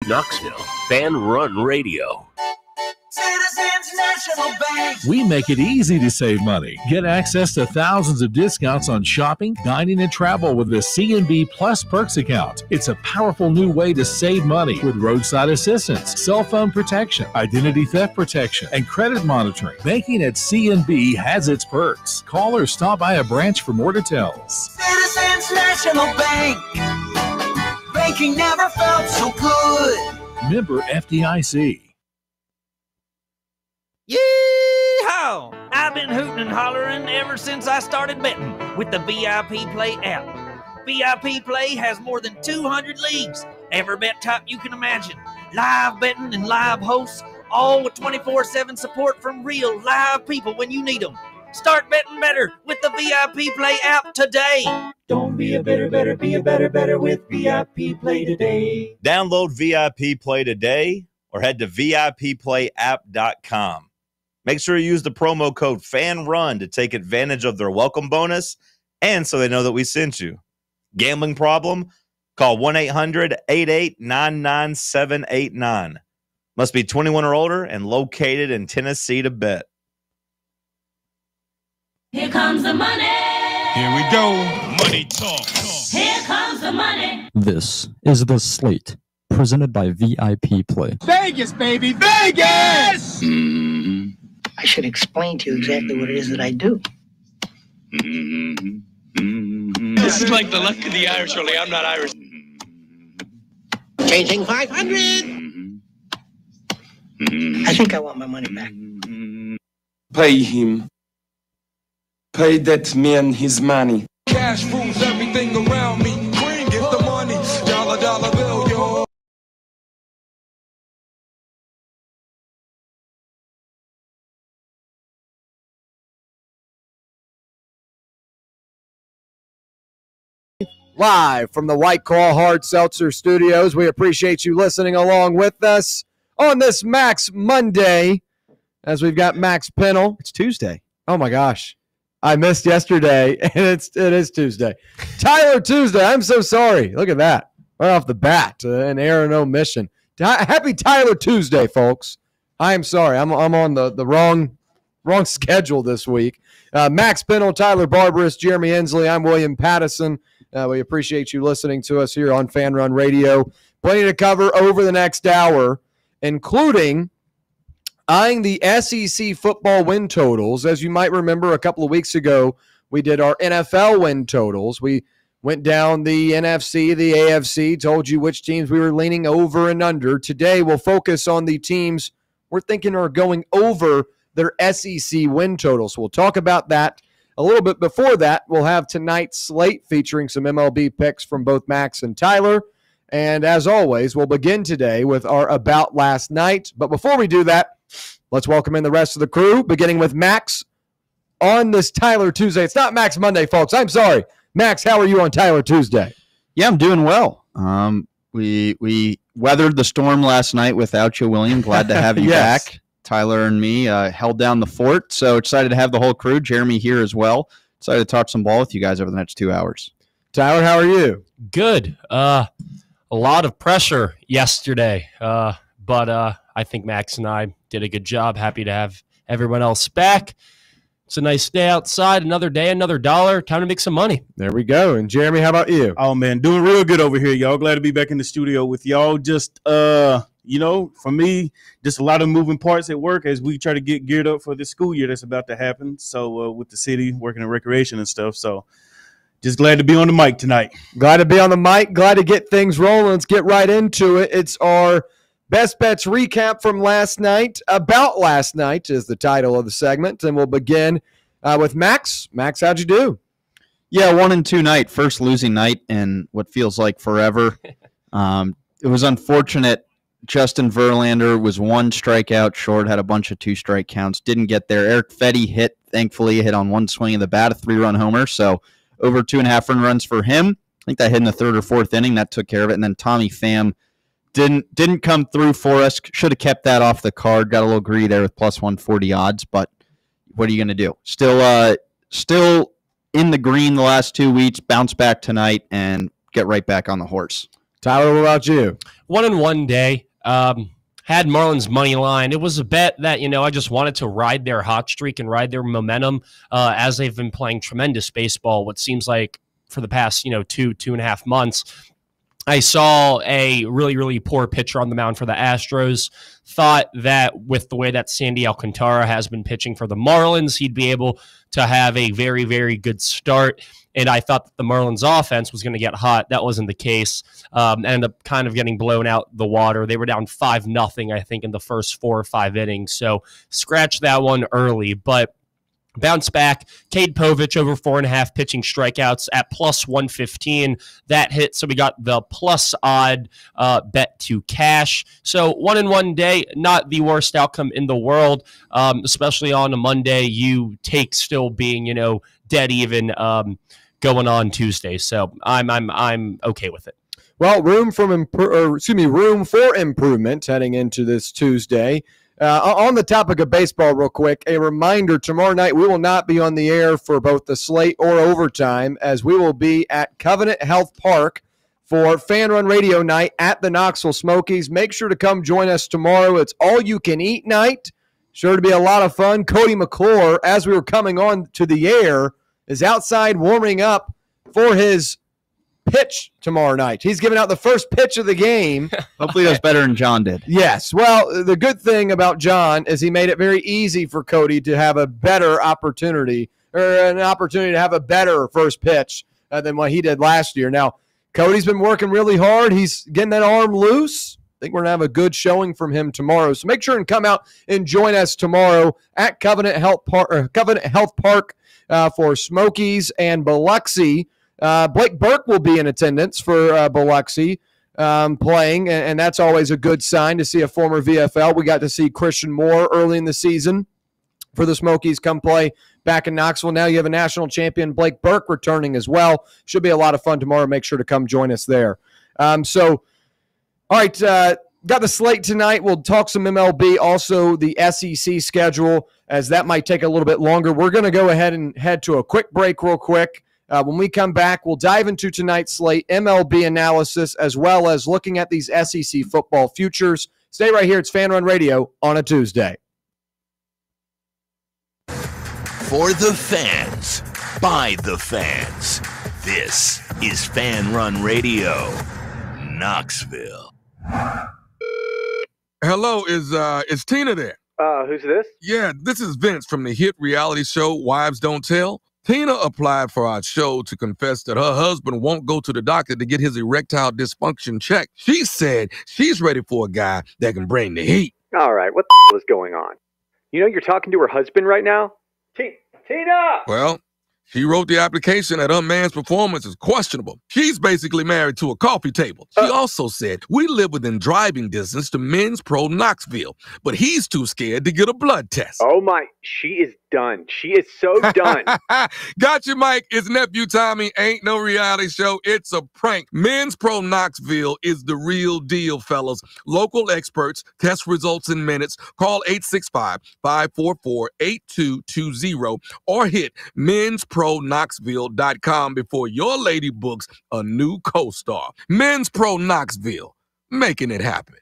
Knoxville. Fan Run Radio. Citizens National Bank. We make it easy to save money. Get access to thousands of discounts on shopping, dining, and travel with the C&B Plus Perks account. It's a powerful new way to save money with roadside assistance, cell phone protection, identity theft protection, and credit monitoring. Banking at C&B has its perks. Call or stop by a branch for more details. Citizens National Bank. Banking never felt so good. Member FDIC. Yee-haw! I've been hooting and hollering ever since I started betting with the VIP Play app. VIP Play has more than 200 leagues, every bet type you can imagine, live betting and live hosts, all with 24/7 support from real live people when you need them. Start betting better with the VIP Play app today. Don't be a better, be a better with VIP Play today. Download VIP Play today or head to VIPPlayApp.com. Make sure you use the promo code FANRUN to take advantage of their welcome bonus and so they know that we sent you. Gambling problem? Call 1-800-88-99789. Must be 21 or older and located in Tennessee to bet. Here comes the money. Here we go. Money talk. Here comes the money. This is the Slate, presented by VIP Play. Vegas, baby, Vegas! Mm-hmm. I should explain to you exactly what it is that I do. Mm-hmm. Mm-hmm. This is like the luck of the Irish, only I'm not Irish. Changing 500. Mm-hmm. I think I want my money back. Pay him. Pay that man his money. Cash rules everything around me. Green, get the money. Dollar bill, yo. Live from the White Claw Hard Seltzer Studios. We appreciate you listening along with us on this Max Monday, as we've got Max Pennell. It's Tuesday. Oh my gosh. I missed yesterday, and it is Tuesday. Tyler Tuesday. I'm so sorry. Look at that. Right off the bat, an error and omission. Happy Tyler Tuesday, folks. I am sorry. I'm on the wrong schedule this week. Max Pennell, Tyler Barbaras, Jeremy Hensley. I'm William Pattison. We appreciate you listening to us here on Fan Run Radio. Plenty to cover over the next hour, including eyeing the SEC football win totals. As you might remember, a couple of weeks ago, we did our NFL win totals. We went down the NFC, the AFC, told you which teams we were leaning over and under. Today, we'll focus on the teams we're thinking are going over their SEC win totals. We'll talk about that. A little bit before that, we'll have tonight's slate featuring some MLB picks from both Max and Tyler. And as always, we'll begin today with our About Last Night. But before we do that, let's welcome in the rest of the crew, beginning with Max on this Tyler Tuesday. It's not Max Monday, folks. I'm sorry. Max, how are you on Tyler Tuesday? Yeah, I'm doing well. We weathered the storm last night without you, William. Glad to have you Yes. back. Tyler and me held down the fort, so excited to have the whole crew. Jeremy here as well. Excited to talk some ball with you guys over the next 2 hours. Tyler, how are you? Good. A lot of pressure yesterday, but I think Max and I did a good job. Happy to have everyone else back. It's a nice day outside. Another day, another dollar. Time to make some money. There we go. And Jeremy, how about you? Oh, man, doing real good over here, y'all. Glad to be back in the studio with y'all. Just, for me, just a lot of moving parts at work as we try to get geared up for the school year that's about to happen. So with the city, working in recreation and stuff. So just glad to be on the mic tonight. Glad to be on the mic. Glad to get things rolling. Let's get right into it. It's our Best Bets recap from last night. About Last Night is the title of the segment, and we'll begin with Max. Max, how'd you do? Yeah, 1-2 night. First losing night in what feels like forever. It was unfortunate. Justin Verlander was one strikeout short, had a bunch of 2-strike counts, didn't get there. Eric Fetty thankfully hit on one swing of the bat, a 3-run homer, so over 2.5 run runs for him. I think that hit in the third or fourth inning. That took care of it. And then Tommy Pham didn't come through for us. Should have kept that off the card. Got a little greedy there with plus 140 odds, but what are you going to do? Still in the green the last 2 weeks, bounce back tonight, and get right back on the horse. Tyler, what about you? 1-1 day. Had Marlins money line. It was a bet that, I just wanted to ride their hot streak and ride their momentum as they've been playing tremendous baseball, what seems like for the past, 2.5 months. I saw a really, really poor pitcher on the mound for the Astros. Thought that with the way that Sandy Alcantara has been pitching for the Marlins, he'd be able to have a very, very good start. And I thought that the Marlins offense was going to get hot. That wasn't the case. Ended up kind of getting blown out the water. They were down 5-0, I think, in the first 4 or 5 innings. So scratch that one early. But bounce back. Cade Povich over 4.5 pitching strikeouts at plus 115. That hit. So we got the plus odd bet to cash. So 1-1 day, not the worst outcome in the world, especially on a Monday. You take still being, dead even going on Tuesday. So I'm okay with it. Well, room for improvement heading into this Tuesday. On the topic of baseball, real quick, a reminder, tomorrow night we will not be on the air for both the Slate or Overtime, as we will be at Covenant Health Park for Fan Run Radio night at the Knoxville Smokies. Make sure to come join us tomorrow. It's all-you-can-eat night. Sure to be a lot of fun. Cody McClure, as we were coming on to the air, is outside warming up for his pitch tomorrow night. He's giving out the first pitch of the game. Hopefully he does better than John did. Yes. Well, the good thing about John is he made it very easy for Cody to have a better opportunity, or an opportunity to have a better first pitch than what he did last year. Now, Cody's been working really hard. He's getting that arm loose. I think we're going to have a good showing from him tomorrow. So make sure and come out and join us tomorrow at Covenant Health Park for Smokies and Biloxi. Blake Burke will be in attendance for Biloxi playing, and that's always a good sign to see a former VFL. We got to see Christian Moore early in the season for the Smokies come play back in Knoxville. Now you have a national champion, Blake Burke, returning as well. Should be a lot of fun tomorrow. Make sure to come join us there. All right, got the slate tonight. We'll talk some MLB, also the SEC schedule, as that might take a little bit longer. We're going to go ahead and head to a quick break real quick. When we come back, we'll dive into tonight's slate, MLB analysis, as well as looking at these SEC football futures. Stay right here. It's Fan Run Radio on a Tuesday. For the fans, by the fans, this is Fan Run Radio, Knoxville. Hello, is Tina there? Who's this? Yeah, this is Vince from the hit reality show Wives Don't Tell. Tina applied for our show to confess that her husband won't go to the doctor to get his erectile dysfunction checked. She said she's ready for a guy that can bring the heat. All right, what the is going on? You know you're talking to her husband right now? Tina! Well, she wrote the application that her man's performance is questionable. She's basically married to a coffee table. She also said, we live within driving distance to Men's Pro Knoxville, but he's too scared to get a blood test. Oh my, she is done. She is so done. Gotcha, Mike. It's Nephew Tommy. Ain't no reality show. It's a prank. Men's Pro Knoxville is the real deal, fellas. Local experts, test results in minutes. Call 865-544-8220 or hit menspro-knoxville.com before your lady books a new co-star. Men's Pro Knoxville, making it happen.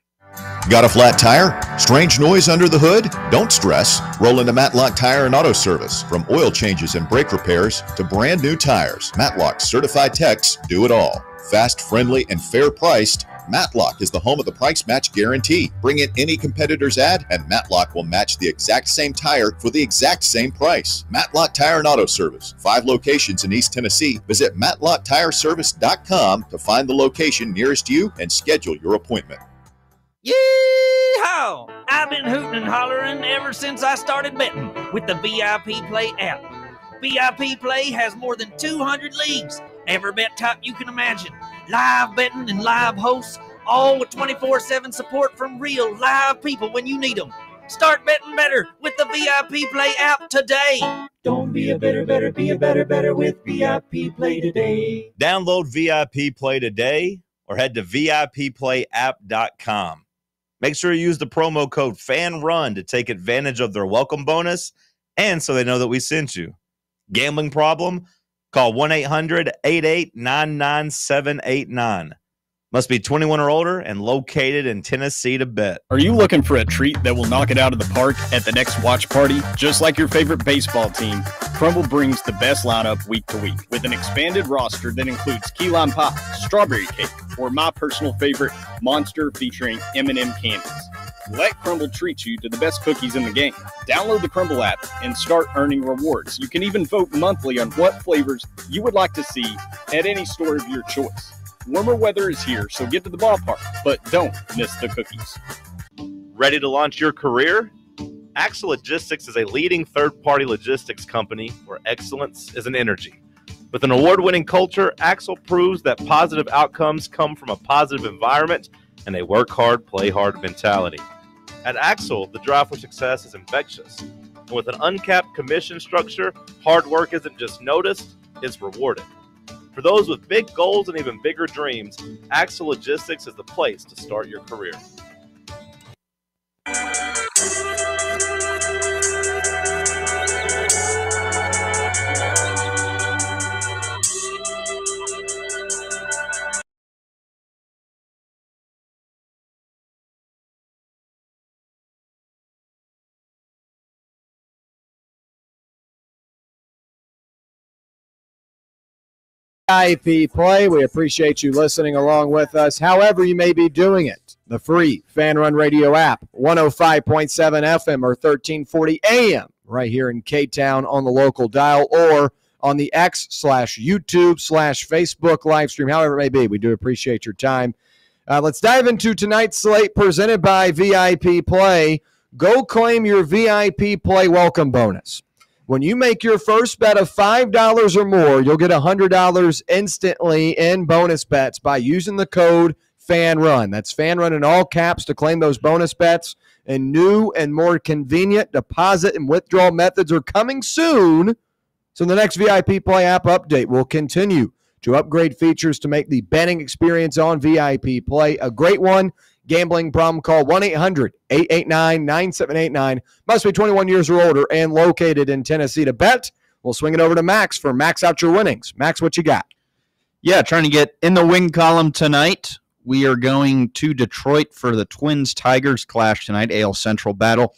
Got a flat tire? Strange noise under the hood? Don't stress. Roll into Matlock Tire and Auto Service. From oil changes and brake repairs to brand new tires, Matlock's certified techs do it all. Fast, friendly, and fair priced, Matlock is the home of the price match guarantee. Bring in any competitor's ad and Matlock will match the exact same tire for the exact same price. Matlock Tire and Auto Service. 5 locations in East Tennessee. Visit matlocktireservice.com to find the location nearest you and schedule your appointment. Yee-haw! I've been hooting and hollering ever since I started betting with the VIP Play app. VIP Play has more than 200 leagues, every bet type you can imagine. Live betting and live hosts, all with 24/7 support from real live people when you need them. Start betting better with the VIP Play app today. Don't be a better, be a better with VIP Play today. Download VIP Play today or head to VIPPlayApp.com. Make sure you use the promo code FANRUN to take advantage of their welcome bonus and so they know that we sent you. Gambling problem? Call 1-800-88-99789. Must be 21 or older and located in Tennessee to bet. Are you looking for a treat that will knock it out of the park at the next watch party? Just like your favorite baseball team, Crumble brings the best lineup week to week with an expanded roster that includes key lime pie, strawberry cake, or my personal favorite, Monster featuring M&M candies. Let Crumble treat you to the best cookies in the game. Download the Crumble app and start earning rewards. You can even vote monthly on what flavors you would like to see at any store of your choice. Warmer weather is here, so get to the ballpark, but don't miss the cookies. Ready to launch your career? Axle Logistics is a leading third-party logistics company where excellence is an energy. With an award-winning culture, Axle proves that positive outcomes come from a positive environment and a work hard, play hard mentality. At Axle, the drive for success is infectious. And with an uncapped commission structure, hard work isn't just noticed, it's rewarded. For those with big goals and even bigger dreams, Axle Logistics is the place to start your career. VIP play. We appreciate you listening along with us, however you may be doing it. The free Fan Run Radio app, 105.7 FM or 1340 AM, right here in K-Town on the local dial, or on the X/YouTube/Facebook live stream, however it may be. We do appreciate your time. Let's dive into tonight's slate presented by VIP Play. Go claim your VIP Play welcome bonus. When you make your first bet of $5 or more, you'll get $100 instantly in bonus bets by using the code FANRUN. That's FANRUN in all caps to claim those bonus bets. And new and more convenient deposit and withdrawal methods are coming soon. So the next VIP Play app update will continue to upgrade features to make the betting experience on VIP Play a great one. Gambling problem, call 1-800-889-9789. Must be 21 years or older and located in Tennessee to bet. We'll swing it over to Max for Max Out Your Winnings. Max, what you got? Yeah, trying to get in the win column tonight. We are going to Detroit for the Twins-Tigers clash tonight, AL Central battle.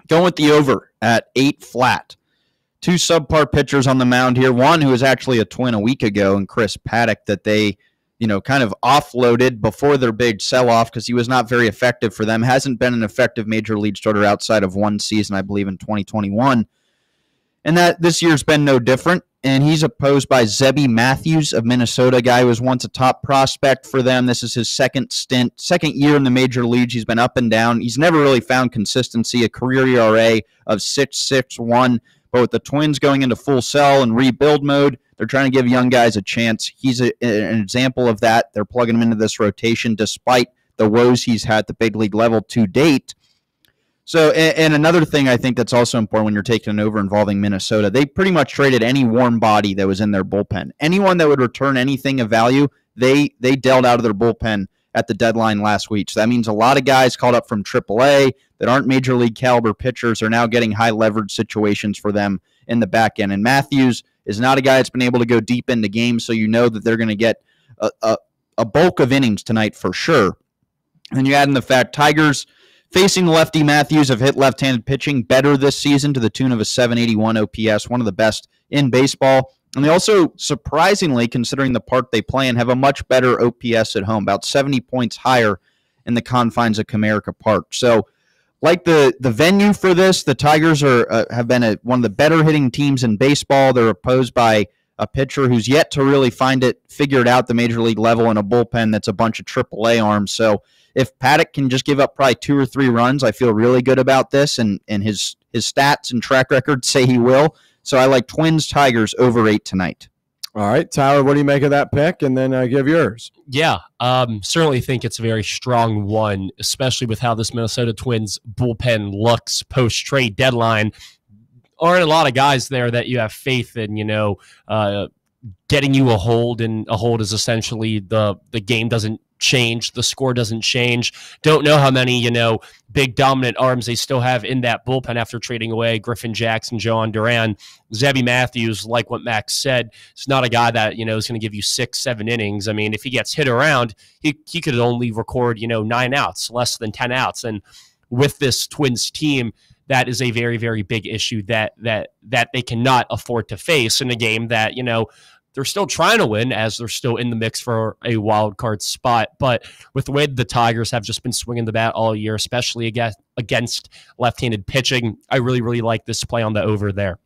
Going with the over at 8 flat. Two subpar pitchers on the mound here. One who was actually a Twin a week ago, and Chris Paddock, that they kind of offloaded before their big sell-off because he was not very effective for them. Hasn't been an effective major league starter outside of one season, I believe, in 2021. And that this year's been no different. And he's opposed by Zebby Matthews of Minnesota, a guy who was once a top prospect for them. This is his second year in the major leagues. He's been up and down. He's never really found consistency, a career ERA of 6.61. But with the Twins going into full sell and rebuild mode, they're trying to give young guys a chance. He's an example of that. They're plugging him into this rotation despite the woes he's had at the big league level to date. So, and another thing I think that's also important when you're taking an over involving Minnesota, they pretty much traded any warm body that was in their bullpen. Anyone that would return anything of value, they dealt out of their bullpen at the deadline last week. So that means a lot of guys called up from AAA that aren't major league caliber pitchers are now getting high leverage situations for them in the back end. And Matthews is not a guy that's been able to go deep into games, so you know that they're going to get a bulk of innings tonight for sure. And you add in the fact Tigers facing lefty Matthews have hit left-handed pitching better this season to the tune of a 781 OPS, one of the best in baseball. And they also, surprisingly, considering the park they play in, have a much better OPS at home, about 70 points higher in the confines of Comerica Park. So, like the venue for this, the Tigers have been one of the better hitting teams in baseball. They're opposed by a pitcher who's yet to really figured out the major league level in a bullpen that's a bunch of AAA arms. So if Paddock can just give up probably 2 or 3 runs, I feel really good about this, and his stats and track record say he will. So I like Twins-Tigers over 8 tonight. All right, Tyler, what do you make of that pick? And then give yours. Yeah, certainly think it's a very strong one, especially with how this Minnesota Twins bullpen looks post-trade deadline. Aren't a lot of guys there that you have faith in, getting you a hold, and a hold is essentially the game doesn't change. The score doesn't change. Don't know how many, big dominant arms they still have in that bullpen after trading away Griffin Jackson, Joan Duran. Zebby Matthews, like what Max said, is not a guy that, is going to give you 6-7 innings. I mean, if he gets hit around, he could only record, 9 outs, less than 10 outs. And with this Twins team, that is a very, very big issue that they cannot afford to face in a game that, they're still trying to win as they're still in the mix for a wild card spot. But with the way the Tigers have just been swinging the bat all year, especially against left-handed pitching, I really, really like this play on the over there.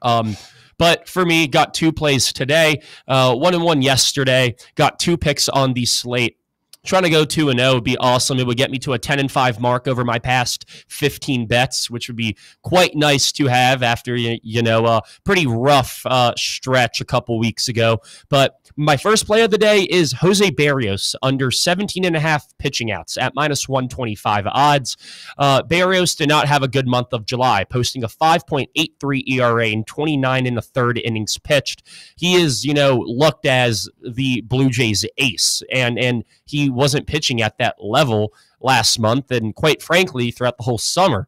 But for me, got 2 plays today, 1-1 yesterday, got 2 picks on the slate. Trying to go 2-0 would be awesome. It would get me to a 10-5 mark over my past 15 bets, which would be quite nice to have after a pretty rough stretch a couple weeks ago. But my first play of the day is Jose Berrios under 17.5 pitching outs at -125 odds. Berrios did not have a good month of July, posting a 5.83 ERA in 29 1/3 innings pitched. He is, looked as the Blue Jays ace, and he wasn't pitching at that level last month, and quite frankly, throughout the whole summer.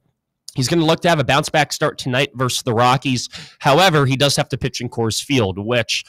He's going to look to have a bounce-back start tonight versus the Rockies. However, he does have to pitch in Coors Field, which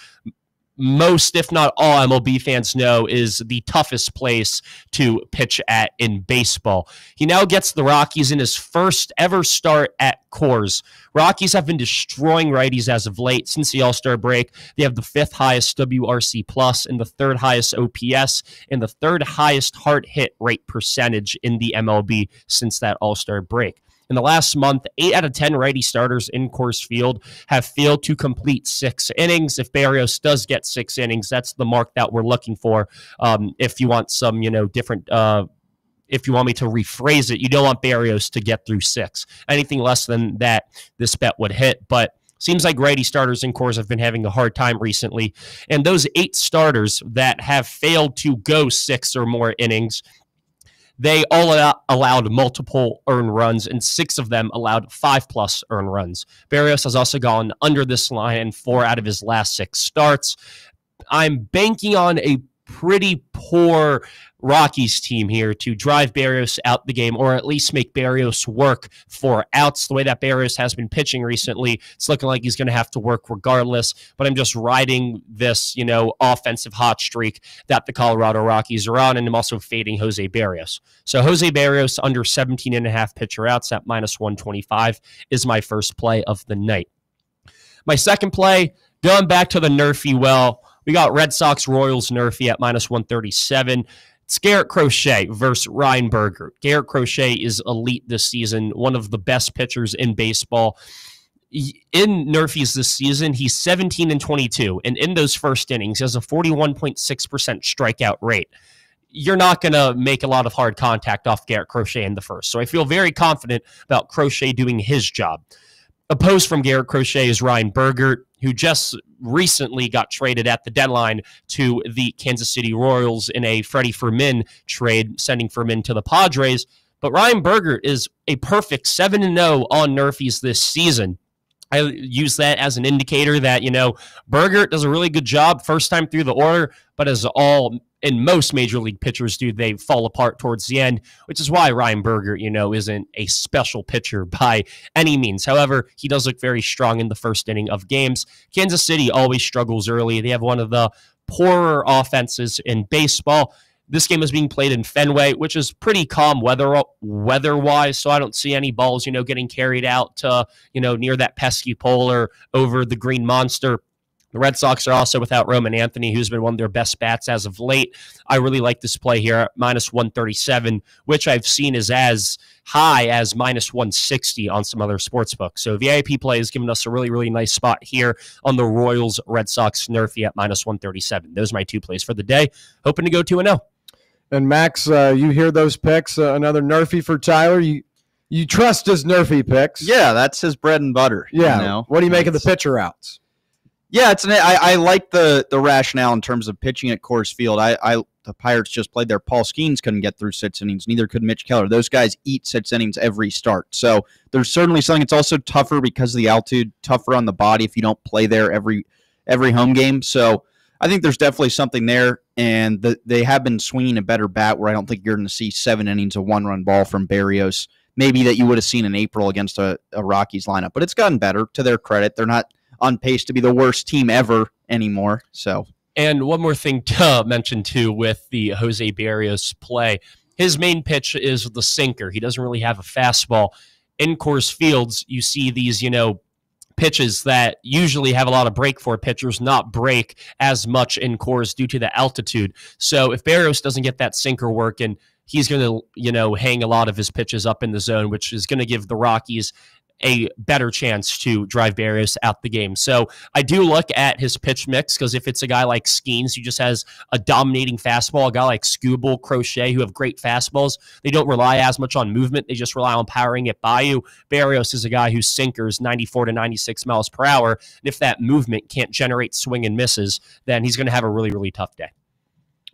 most, if not all, MLB fans know is the toughest place to pitch at in baseball. He now gets the Rockies in his first ever start at Coors. Rockies have been destroying righties as of late since the All-Star break. They have the 5th highest WRC plus and the 3rd highest OPS and the 3rd highest hard hit rate percentage in the MLB since that All-Star break. In the last month, 8 out of 10 righty starters in Coors Field have failed to complete 6 innings. If Berrios does get 6 innings, that's the mark that we're looking for. If you want some, different, if you want me to rephrase it, you don't want Berrios to get through 6. Anything less than that, this bet would hit. But seems like righty starters in Coors have been having a hard time recently. And those 8 starters that have failed to go 6 or more innings, they all allowed multiple earned runs, and 6 of them allowed 5+ earned runs. Berrios has also gone under this line in 4 out of his last 6 starts. I'm banking on a pretty poor Rockies team here to drive Berrios out the game, or at least make Berrios work for outs. The way that Berrios has been pitching recently, it's looking like he's going to have to work regardless, but I'm just riding this, offensive hot streak that the Colorado Rockies are on, and I'm also fading Jose Berrios. So Jose Berrios under 17.5 pitcher outs at -125 is my first play of the night. My second play, going back to the Nerfy well, we got Red Sox Royals Nerfy at -137. It's Garrett Crochet versus Ryan Berger. Garrett Crochet is elite this season, one of the best pitchers in baseball. In Nerfies this season, he's 17-22, and in those first innings, he has a 41.6% strikeout rate. You're not going to make a lot of hard contact off Garrett Crochet in the first, so I feel very confident about Crochet doing his job. Opposed from Garrett Crochet is Ryan Berger, who just recently got traded at the deadline to the Kansas City Royals in a Freddie Fermin trade, sending Fermin to the Padres. But Ryan Berger is a perfect 7-0 on Nerfies this season. I use that as an indicator that, Berger does a really good job first time through the order, but as all and most major league pitchers do, they fall apart towards the end, which is why Ryan Berger, isn't a special pitcher by any means. However, he does look very strong in the first inning of games. Kansas City always struggles early. They have one of the poorer offenses in baseball. This game is being played in Fenway, which is pretty calm weather-wise, so I don't see any balls, getting carried out to, near that pesky pole or over the green monster. The Red Sox are also without Roman Anthony, who's been one of their best bats as of late. I really like this play here at -137, which I've seen is as high as -160 on some other sports books. So VIP play has given us a really, really nice spot here on the Royals Red Sox Nerfy at -137. Those are my 2 plays for the day. Hoping to go 2-0. And Max, you hear those picks? Another Nerfy for Tyler. You trust his Nerfy picks? Yeah, that's his bread and butter. Yeah. What do you make of the pitcher outs? Yeah, I like the rationale in terms of pitching at Coors Field. The Pirates just played there. Paul Skeens couldn't get through 6 innings. Neither could Mitch Keller. Those guys eat 6 innings every start. So there's certainly something. It's also tougher because of the altitude, tougher on the body if you don't play there every home game. So I think there's definitely something there, and they have been swinging a better bat where I don't think you're going to see 7 innings of one-run ball from Berrios, maybe that you would have seen in April against a Rockies lineup. But it's gotten better, to their credit. They're not on pace to be the worst team ever anymore. So, and one more thing to mention, too, with the Jose Berrios play. His main pitch is the sinker. He doesn't really have a fastball. In Coors Fields, you see these, pitches that usually have a lot of break for pitchers not break as much in Coors due to the altitude. So if Berrios doesn't get that sinker working, he's going to, hang a lot of his pitches up in the zone, which is going to give the Rockies a better chance to drive Berrios out the game. So I do look at his pitch mix, because if it's a guy like Skeens who just has a dominating fastball, a guy like Skubal, Crochet, who have great fastballs, they don't rely as much on movement. They just rely on powering it by you. Berrios is a guy whose sinkers 94 to 96 miles per hour. And if that movement can't generate swing and misses, then he's going to have a really, really tough day.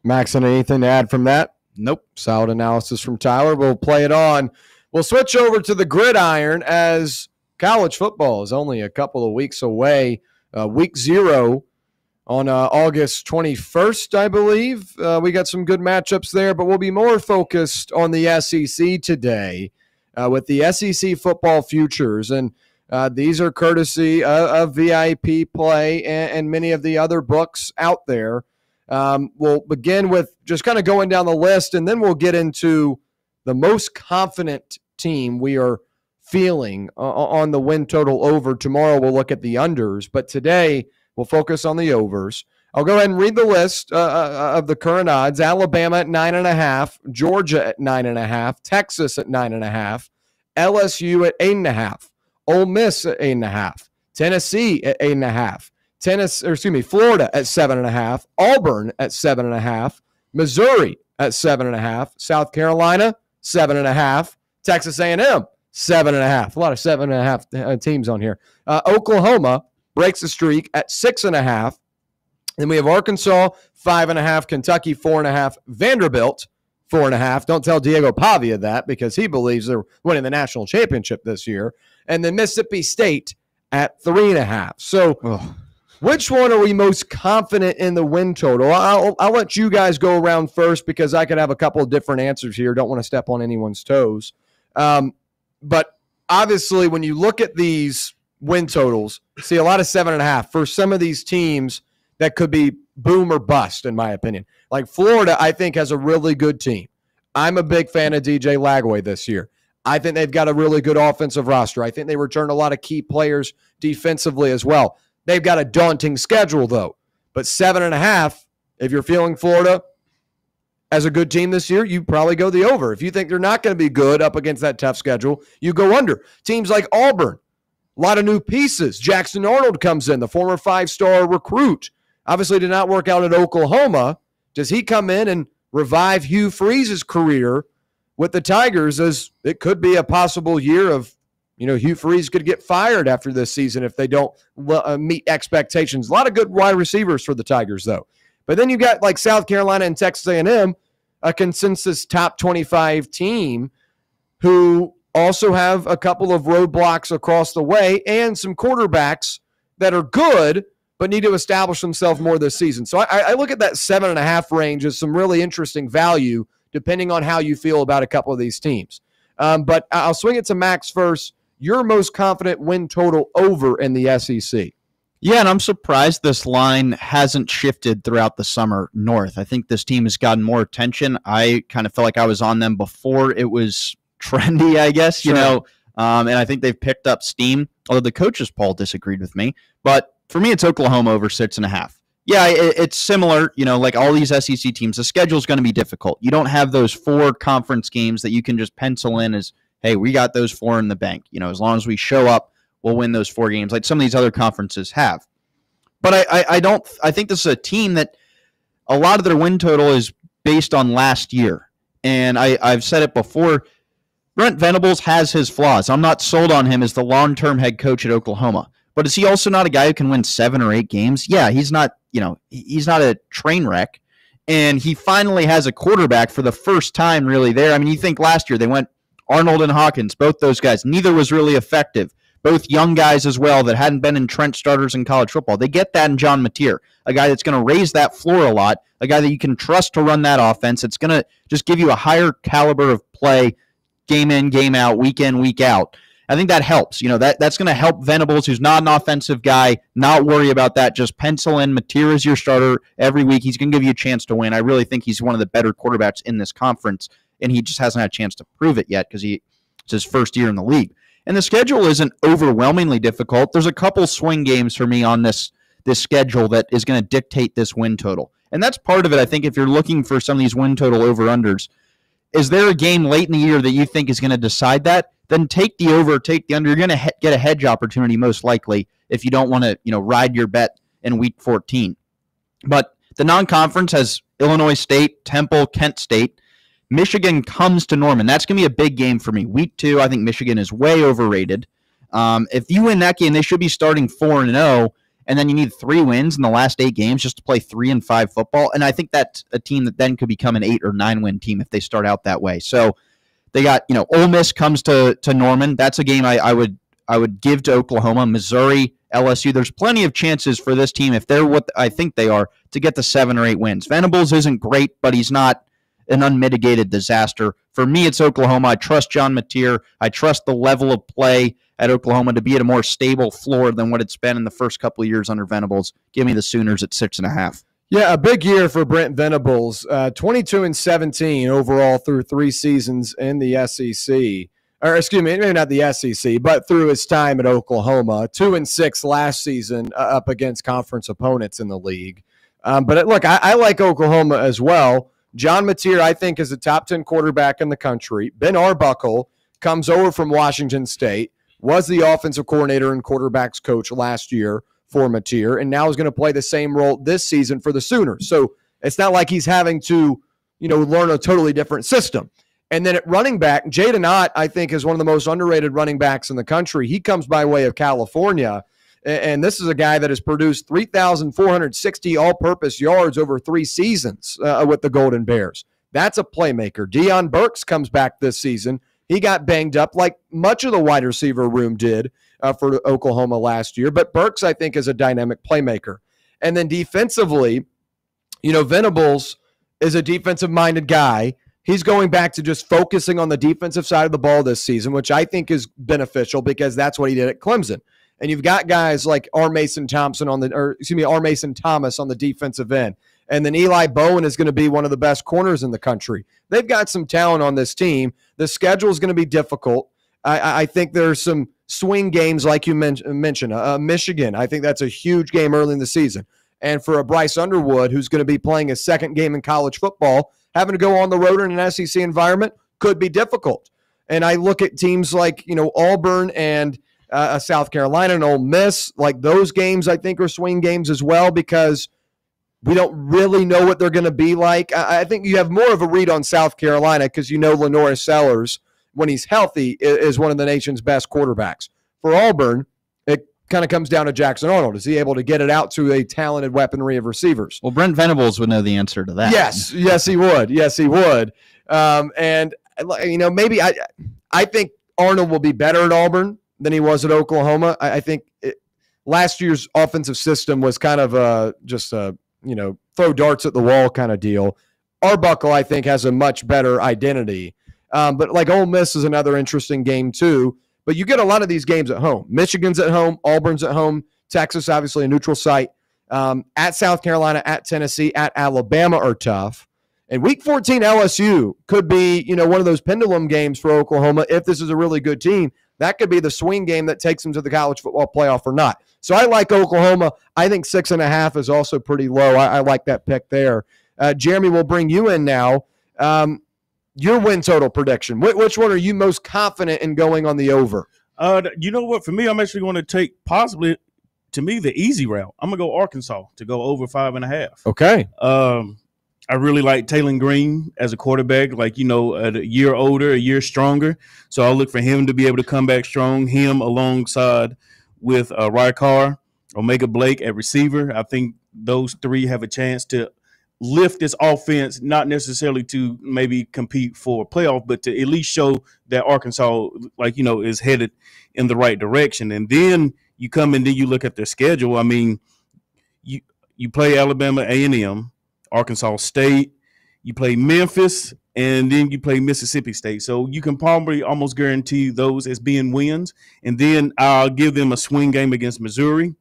Maxon, anything to add from that? Nope. Solid analysis from Tyler. We'll play it on. We'll switch over to the gridiron as college football is only a couple of weeks away. Week 0 on August 21st, I believe. We got some good matchups there, but we'll be more focused on the SEC today with the SEC football futures. And these are courtesy of VIP Play and many of the other books out there. We'll begin with just kind of going down the list, and then we'll get into the most confident team we are feeling on the win total over. Tomorrow we'll look at the unders, but today we'll focus on the overs. I'll go ahead and read the list of the current odds. Alabama at 9.5, Georgia at 9.5, Texas at 9.5, LSU at 8.5, Ole Miss at 8.5, Tennessee at 8.5, Florida at 7.5, Auburn at 7.5, Missouri at 7.5, South Carolina 7.5, Texas A&M 7.5. A lot of 7.5 teams on here. Oklahoma breaks the streak at 6.5. Then we have Arkansas 5.5, Kentucky 4.5, Vanderbilt 4.5. Don't tell Diego Pavia that, because he believes they're winning the national championship this year. And then Mississippi State at 3.5. So which one are we most confident in the win total? I'll let you guys go around first, because I could have a couple of different answers here. Don't want to step on anyone's toes. But obviously, when you look at these win totals, see a lot of 7.5 for some of these teams that could be boom or bust, in my opinion. Like Florida, I think, has a really good team. I'm a big fan of DJ Lagway this year. I think they've got a really good offensive roster. I think they return a lot of key players defensively as well. They've got a daunting schedule, though. But 7.5, if you're feeling Florida as a good team this year, you probably go the over. If you think they're not going to be good up against that tough schedule, you go under. Teams like Auburn, a lot of new pieces. Jackson Arnold comes in, the former 5-star recruit. Obviously did not work out at Oklahoma. Does he come in and revive Hugh Freeze's career with the Tigers, as it could be a possible year of, Hugh Freeze could get fired after this season if they don't meet expectations. A lot of good wide receivers for the Tigers, though. But then you got like South Carolina and Texas A&M, a consensus top 25 team who also have a couple of roadblocks across the way and some quarterbacks that are good but need to establish themselves more this season. So I look at that 7.5 range as some really interesting value depending on how you feel about a couple of these teams. But I'll swing it to Max first. Your most confident win total over in the SEC. Yeah, and I'm surprised this line hasn't shifted throughout the summer north. I think this team has gotten more attention. I kind of felt like I was on them before it was trendy, I guess, Sure. And I think they've picked up steam, although the coaches poll disagreed with me. But for me, it's Oklahoma over 6.5. Yeah, it's similar, like all these SEC teams, the schedule's going to be difficult. You don't have those 4 conference games that you can just pencil in as, hey, we got those 4 in the bank. As long as we show up, we'll win those 4 games like some of these other conferences have. But I think this is a team that a lot of their win total is based on last year. And I've said it before, Brent Venables has his flaws. I'm not sold on him as the long-term head coach at Oklahoma. But is he also not a guy who can win 7 or 8 games? Yeah, he's not, he's not a train wreck. And he finally has a quarterback for the first time really there. I mean, you think last year they went Arnold and Hawkins, both those guys. Neither was really effective. both young guys as well that hadn't been entrenched starters in college football. They get that in John Mateer, a guy that's going to raise that floor a lot, a guy that you can trust to run that offense. It's going to just give you a higher caliber of play, game in, game out, week in, week out. I think that helps. That's going to help Venables, who's not an offensive guy, not worry about that. Just pencil in Mateer as your starter every week. He's going to give you a chance to win. I really think he's one of the better quarterbacks in this conference, and he just hasn't had a chance to prove it yet because it's his first year in the league. And the schedule isn't overwhelmingly difficult. There's a couple swing games for me on this schedule that is going to dictate this win total. And that's part of it, I think, if you're looking for some of these win total over-unders. Is there a game late in the year that you think is going to decide that? Then take the over, take the under. You're going to get a hedge opportunity most likely if you don't want to, ride your bet in Week 14. But the non-conference has Illinois State, Temple, Kent State. Michigan comes to Norman. That's going to be a big game for me. Week 2, I think Michigan is way overrated. If you win that game, they should be starting 4-0, and then you need 3 wins in the last 8 games just to play 3-5 football. And I think that's a team that then could become an 8 or 9 win team if they start out that way. So they got, Ole Miss comes to Norman. That's a game I would give to Oklahoma. Missouri, LSU. There's plenty of chances for this team, if they're what I think they are, to get the 7 or 8 wins. Venables isn't great, but he's not an unmitigated disaster. For me, it's Oklahoma. I trust John Mateer. I trust the level of play at Oklahoma to be at a more stable floor than what it's been in the first couple of years under Venables. Give me the Sooners at 6.5. Yeah, a big year for Brent Venables. 22-17 overall through 3 seasons in the SEC. Or excuse me, maybe not the SEC, but through his time at Oklahoma. 2-6 last season up against conference opponents in the league. But look, I like Oklahoma as well. John Mateer, I think, is a top 10 quarterback in the country. Ben Arbuckle comes over from Washington State, was the offensive coordinator and quarterbacks coach last year for Mateer, and now is going to play the same role this season for the Sooners. So it's not like he's having to, learn a totally different system. And then at running back, Jaden Ott, I think, is one of the most underrated running backs in the country. He comes by way of California, and this is a guy that has produced 3,460 all-purpose yards over 3 seasons with the Golden Bears. That's a playmaker. Deion Burks comes back this season. He got banged up like much of the wide receiver room did for Oklahoma last year. But Burks, I think, is a dynamic playmaker. And then defensively, Venables is a defensive-minded guy. He's going back to just focusing on the defensive side of the ball this season, which I think is beneficial because that's what he did at Clemson. And you've got guys like R. Mason Thomas on the defensive end. And then Eli Bowen is going to be one of the best corners in the country. They've got some talent on this team. The schedule is going to be difficult. I think there's some swing games like you mentioned. Michigan, I think that's a huge game early in the season. And for a Bryce Underwood, who's going to be playing his second game in college football, having to go on the road in an SEC environment could be difficult. And I look at teams like, Auburn and South Carolina and Ole Miss, like those games I think are swing games as well because we don't really know what they're going to be like. I think you have more of a read on South Carolina because Lenore Sellers, when he's healthy, is one of the nation's best quarterbacks. For Auburn, it kind of comes down to Jackson Arnold. Is he able to get it out to a talented weaponry of receivers? Well, Brent Venables would know the answer to that. Yes, he would. And maybe I think Arnold will be better at Auburn than he was at Oklahoma. I think last year's offensive system was kind of just a throw darts at the wall kind of deal. Arbuckle, I think, has a much better identity. But like Ole Miss is another interesting game too. But you get a lot of these games at home. Michigan's at home. Auburn's at home. Texas, obviously, a neutral site. At South Carolina, at Tennessee, at Alabama are tough. And Week 14 LSU could be, one of those pendulum games for Oklahoma. If this is a really good team, that could be the swing game that takes them to the college football playoff or not. So I like Oklahoma. I think 6.5 is also pretty low. I like that pick there. Jeremy, we'll bring you in now. Your win total prediction. Which one are you most confident in going on the over? You know what? For me, I'm actually going to take possibly, to me, the easy route. I'm going to go Arkansas to go over 5.5. Okay. I really like Taylor Green as a quarterback, a year older, a year stronger. So I'll look for him to be able to come back strong, him alongside with Rykar, Omega Blake at receiver. I think those 3 have a chance to lift this offense, not necessarily to maybe compete for a playoff, but to at least show that Arkansas, is headed in the right direction. And then you come and then you look at their schedule. I mean, you play Alabama A&M, Arkansas State, you play Memphis, and then you play Mississippi State. So you can probably almost guarantee those as being wins. And then I'll give them a swing game against Missouri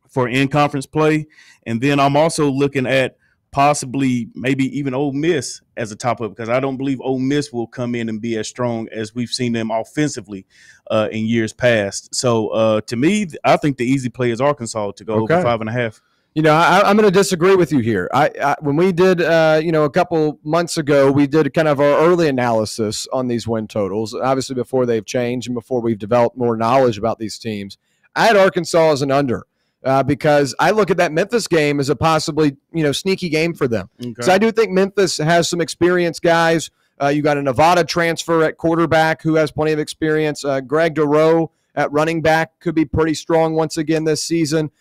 for in-conference play. And then I'm also looking at possibly maybe even Ole Miss as a top-up, because I don't believe Ole Miss will come in and be as strong as we've seen them offensively in years past. So to me, I think the easy play is Arkansas to go over 5.5. I'm going to disagree with you here. When we did, a couple months ago, we did kind of our early analysis on these win totals, obviously before they've changed and before we've developed more knowledge about these teams. I had Arkansas as an under because I look at that Memphis game as a possibly, sneaky game for them. Because I do think Memphis has some experienced guys. You got a Nevada transfer at quarterback who has plenty of experience. Greg DeRoe at running back could be pretty strong once again this season.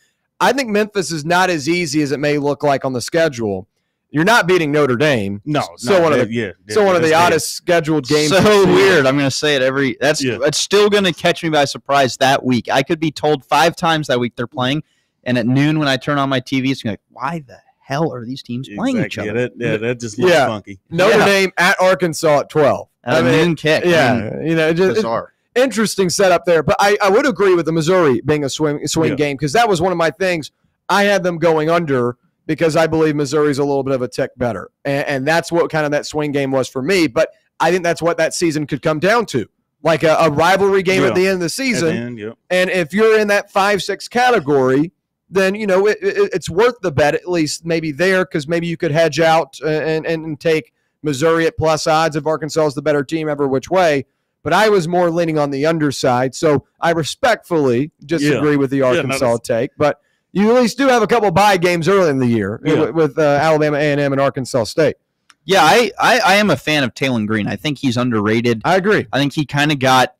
I think Memphis is not as easy as it may look like on the schedule. You're not beating Notre Dame. No, one of the oddest scheduled games. So weird. I'm going to say it That's still going to catch me by surprise that week. I could be told 5 times that week they're playing, and at noon when I turn on my TV, it's going to be like, why the hell are these teams playing each other? That just looks funky. Notre Dame at Arkansas at 12. Noon kick. Yeah, bizarre. Interesting setup there, but I would agree with the Missouri being a swing game, because that was one of my things. I had them going under because I believe Missouri's a little bit of a tick better, and that's what kind of that swing game was for me. But I think that's what that season could come down to, like a rivalry game at the end of the season. And if you're in that 5-6 category, then it's worth the bet, at least maybe there, because maybe you could hedge out and take Missouri at plus odds if Arkansas is the better team every which way. But I was more leaning on the underside, so I respectfully disagree with the Arkansas take. But you at least do have a couple bye games early in the year with Alabama A&M and Arkansas State. Yeah, I am a fan of Taylon Green. I think he's underrated. I agree. I think he kind of got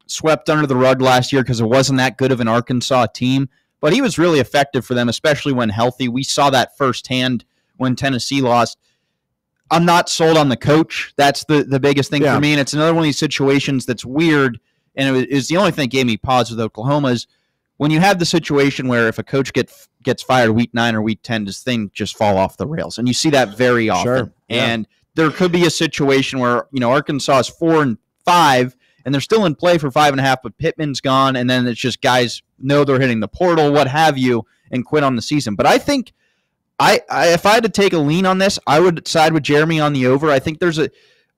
swept under the rug last year because it wasn't that good of an Arkansas team. But he was really effective for them, especially when healthy. We saw that firsthand when Tennessee lost. I'm not sold on the coach. That's the biggest thing for me. And it's another one of these situations that's weird. And it was the only thing that gave me pause with Oklahoma is when you have the situation where if a coach gets fired week 9 or week 10, does things just fall off the rails? And you see that very often. Sure. And there could be a situation where, Arkansas is 4-5 and they're still in play for 5.5, but Pittman's gone. And then it's just guys know they're hitting the portal, what have you, and quit on the season. But I think if I had to take a lean on this, I would side with Jeremy on the over. I think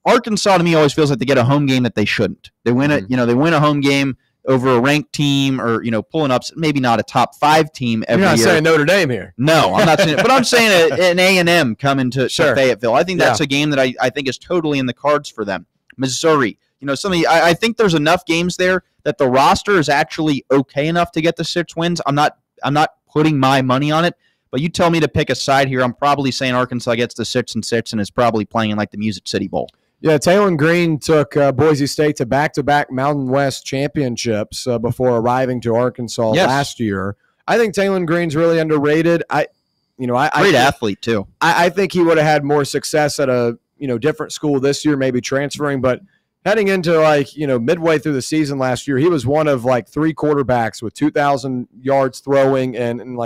Arkansas to me always feels like they get a home game that they shouldn't. They win it, they win a home game over a ranked team or, pulling up maybe not a top 5 team every year. You're not saying Notre Dame here. No, I'm not saying it. But I'm saying an A&M coming to Fayetteville. I think that's a game that I think is totally in the cards for them. Missouri, I think there's enough games there that the roster is actually okay enough to get the 6 wins. I'm not putting my money on it. But you tell me to pick a side here. I'm probably saying Arkansas gets to 6-6 and is probably playing in like the Music City Bowl. Yeah, Taylon Green took Boise State to back-to-back Mountain West championships before arriving to Arkansas last year. I think Taylon Green's really underrated. Great athlete too. I think he would have had more success at a different school this year, maybe transferring. But heading into midway through the season last year, he was one of 3 quarterbacks with 2,000 yards throwing and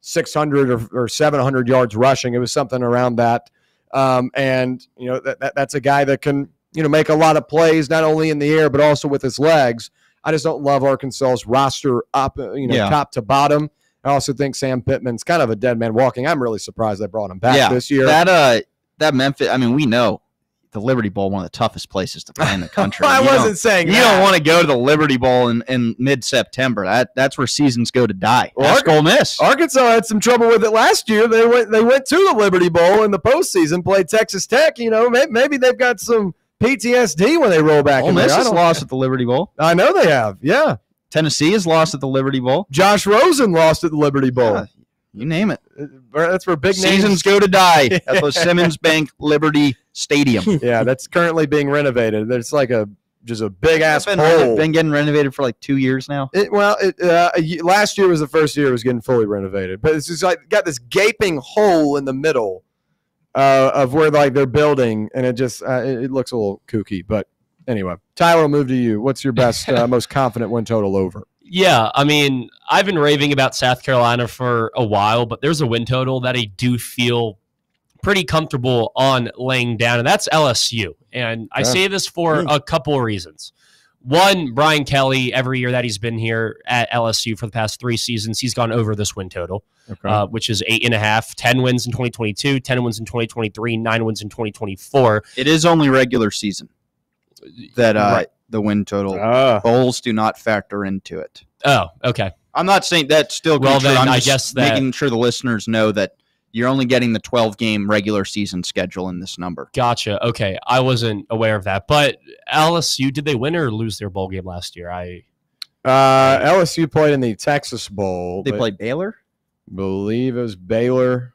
600 or 700 yards rushing. It was something around that. That's a guy that can, make a lot of plays, not only in the air, but also with his legs. I just don't love Arkansas's roster up, top to bottom. I also think Sam Pittman's kind of a dead man walking. I'm really surprised they brought him back this year. That Memphis, we know the Liberty Bowl, one of the toughest places to play in the country. I wasn't saying you don't want to go to the Liberty Bowl in mid-September. That's where seasons go to die. Ask Ole Miss. Arkansas had some trouble with it last year. They went to the Liberty Bowl in the postseason, played Texas Tech. Maybe they've got some PTSD when they roll back. Ole Miss has lost at the Liberty Bowl. I know they have. Yeah. Tennessee has lost at the Liberty Bowl. Josh Rosen lost at the Liberty Bowl. Yeah. You name it. That's where big seasons go to die at the Simmons Bank Liberty Stadium. Yeah, that's currently being renovated. It's like just a big ass hole. Been getting renovated for 2 years now. Last year was the first year it was getting fully renovated, but it's just got this gaping hole in the middle of where like they're building, and it just it looks a little kooky. But anyway, Tyler, I'll move to you. What's your best, most confident win total over? Yeah, I mean, I've been raving about South Carolina for a while, but there's a win total that I do feel pretty comfortable on laying down, and that's LSU. And I say this for a couple of reasons. One, Brian Kelly, every year that he's been here at LSU for the past 3 seasons, he's gone over this win total, which is 8.5, 10 wins in 2022, 10 wins in 2023, 9 wins in 2024. It is only regular season that the win total. Bowls do not factor into it. Oh, okay. I'm not saying that's still good. Well, then I'm I just guess that making sure the listeners know that you're only getting the 12-game regular season schedule in this number. Gotcha. Okay. I wasn't aware of that. But LSU, did they win or lose their bowl game last year? LSU played in the Texas Bowl. They played Baylor? Believe it was Baylor.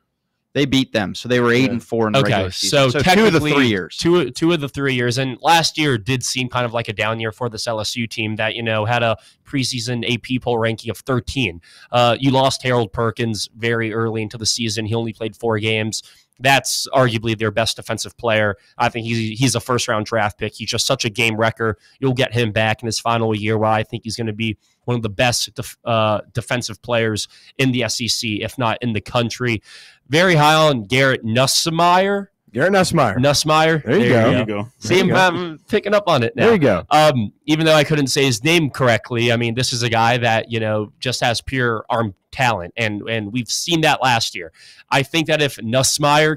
They beat them, so they were 8-4 in the regular season. So 2 of the 3 years. Two of the 3 years. And last year did seem kind of like a down year for this LSU team that, had a preseason AP poll ranking of 13. You lost Harold Perkins very early into the season. He only played 4 games. That's arguably their best defensive player. I think he's a first-round draft pick. He's just such a game wrecker. You'll get him back in his final year where I think he's going to be one of the best defensive players in the SEC, if not in the country. Very high on Garrett Nussmeier. Nussmeier. There you go. See, I'm picking up on it now. There you go. Even though I couldn't say his name correctly, I mean, this is a guy that, just has pure arm talent, and we've seen that last year. I think that if Nussmeier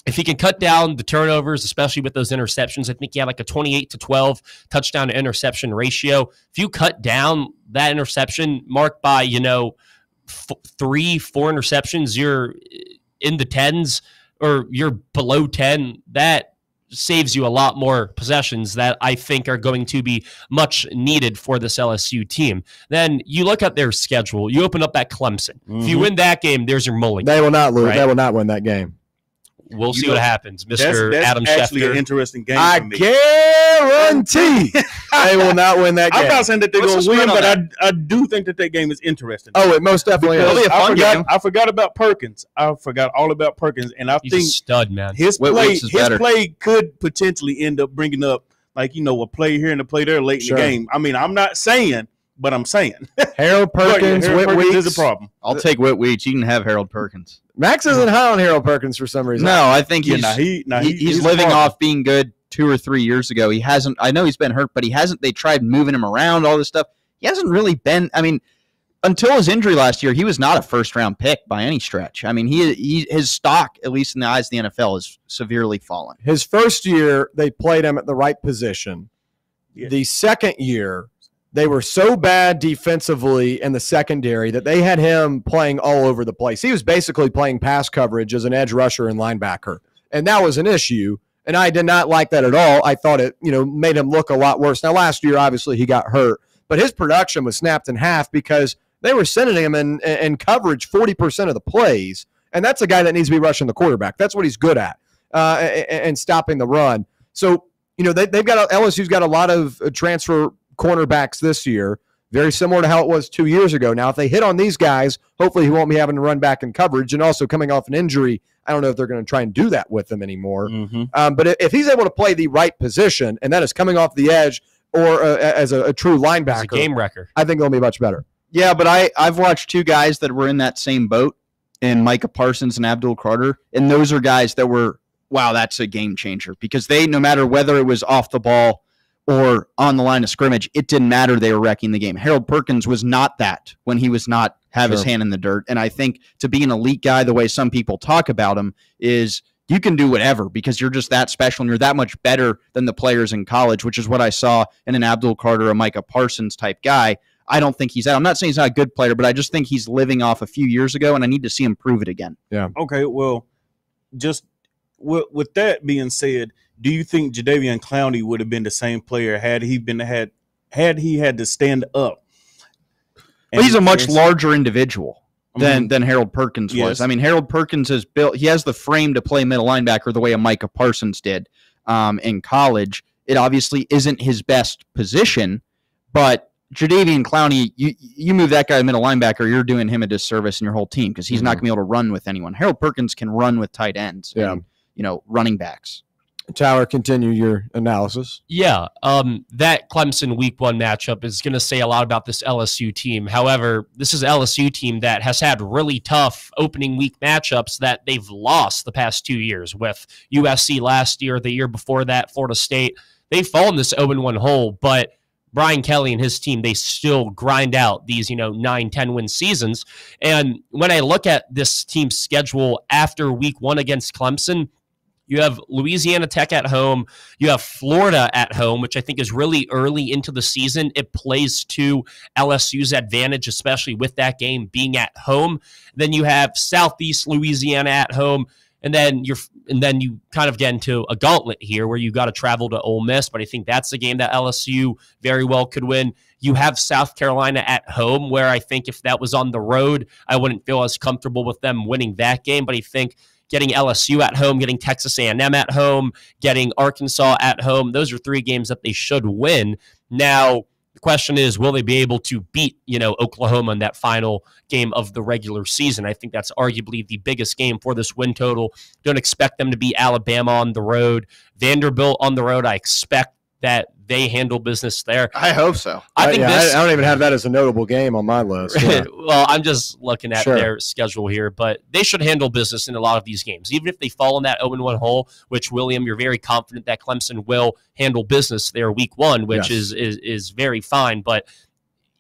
if he can cut down the turnovers, especially with those interceptions, I think he had like a 28-12 touchdown to interception ratio. If you cut down that interception mark by, 3-4 interceptions, you're in the 10s or you're below 10, that saves you a lot more possessions that I think are going to be much needed for this LSU team. Then you look at their schedule. You open up at Clemson. If you win that game, there's your mulligan. They will not lose. Right? They will not win that game. We'll see what happens, Mr. That's Adam actually Schefter. an interesting game I for me. guarantee they will not win that game. I'm not saying that they're going to win, but I do think that game is interesting. Oh, it most definitely is. I forgot about Perkins. I forgot all about Perkins, and He's a stud, man. His play could potentially end up bringing up a play here and a play there late in the game. I mean, I'm not saying, but I'm saying Harold Perkins, Harold Whit Perkins Weeks is a problem. I'll take Whit Weeks. You can have Harold Perkins. Max isn't high on Harold Perkins for some reason. No, I think he's he's living a off being good 2 or 3 years ago. He hasn't. I know he's been hurt, but he hasn't. They tried moving him around, all this stuff. He hasn't really been. I mean, until his injury last year, he was not a first-round pick by any stretch. I mean, his stock, at least in the eyes of the NFL, is severely fallen. His first year, they played him at the right position. Yeah. The second year, they were so bad defensively in the secondary that they had him playing all over the place. He was basically playing pass coverage as an edge rusher and linebacker, and that was an issue, and I did not like that at all. I thought it made him look a lot worse. Now, last year, obviously, he got hurt, but his production was snapped in half because they were sending him in coverage 40% of the plays, and that's a guy that needs to be rushing the quarterback. That's what he's good at, and stopping the run. So, LSU's got a lot of transfer cornerbacks this year, very similar to how it was 2 years ago. Now, if they hit on these guys, hopefully he won't be having to run back in coverage, and also coming off an injury, I don't know if they're going to try and do that with him anymore. But if he's able to play the right position, and that is coming off the edge or as a true linebacker, He's a game wrecker. I think it'll be much better. Yeah, but I've watched 2 guys that were in that same boat, in Micah Parsons and Abdul Carter, and those are guys that were, wow, that's a game changer, because they, no matter whether it was off the ball or on the line of scrimmage, it didn't matter. They were wrecking the game. Harold Perkins was not that when he was not have his hand in the dirt. And I think to be an elite guy, the way some people talk about him, is you can do whatever because you're just that special and you're that much better than the players in college, which is what I saw in an Abdul Carter, a Micah Parsons type guy. I don't think he's that. I'm not saying he's not a good player, but I just think he's living off a few years ago, and I need to see him prove it again. Yeah. Okay, well, just with that being said, do you think Jadeveon Clowney would have been the same player had he had to stand up? Well, he's a much larger individual than Harold Perkins was. I mean, Harold Perkins he has the frame to play middle linebacker the way a Micah Parsons did in college. It obviously isn't his best position, but Jadeveon Clowney, you move that guy to middle linebacker, you're doing him a disservice in your whole team because he's not going to be able to run with anyone. Harold Perkins can run with tight ends and, running backs. Tyler, continue your analysis. Yeah, that Clemson Week 1 matchup is going to say a lot about this LSU team. However, this is an LSU team that has had really tough opening week matchups that they've lost the past 2 years with USC last year, the year before that, Florida State. They've fallen this 0-1 hole, but Brian Kelly and his team, they still grind out these, 9, 10 win seasons. And when I look at this team's schedule after week 1 against Clemson, you have Louisiana Tech at home. You have Florida at home, which I think is really early into the season. It plays to LSU's advantage, especially with that game being at home. Then you have Southeast Louisiana at home, and then you kind of get into a gauntlet here where you got to travel to Ole Miss. But I think that's a game that LSU very well could win. You have South Carolina at home, where I think if that was on the road, I wouldn't feel as comfortable with them winning that game. But I think getting LSU at home, getting Texas A&M at home, getting Arkansas at home, those are 3 games that they should win. Now, the question is, will they be able to beat, Oklahoma in that final game of the regular season? I think that's arguably the biggest game for this win total. Don't expect them to beat Alabama on the road. Vanderbilt on the road, I expect that they handle business there. I hope so. I don't even have that as a notable game on my list. Yeah. Well, I'm just looking at their schedule here, but they should handle business in a lot of these games. Even if they fall in that 0-1 hole, which, William, you're very confident that Clemson will handle business there week 1, which is very fine. But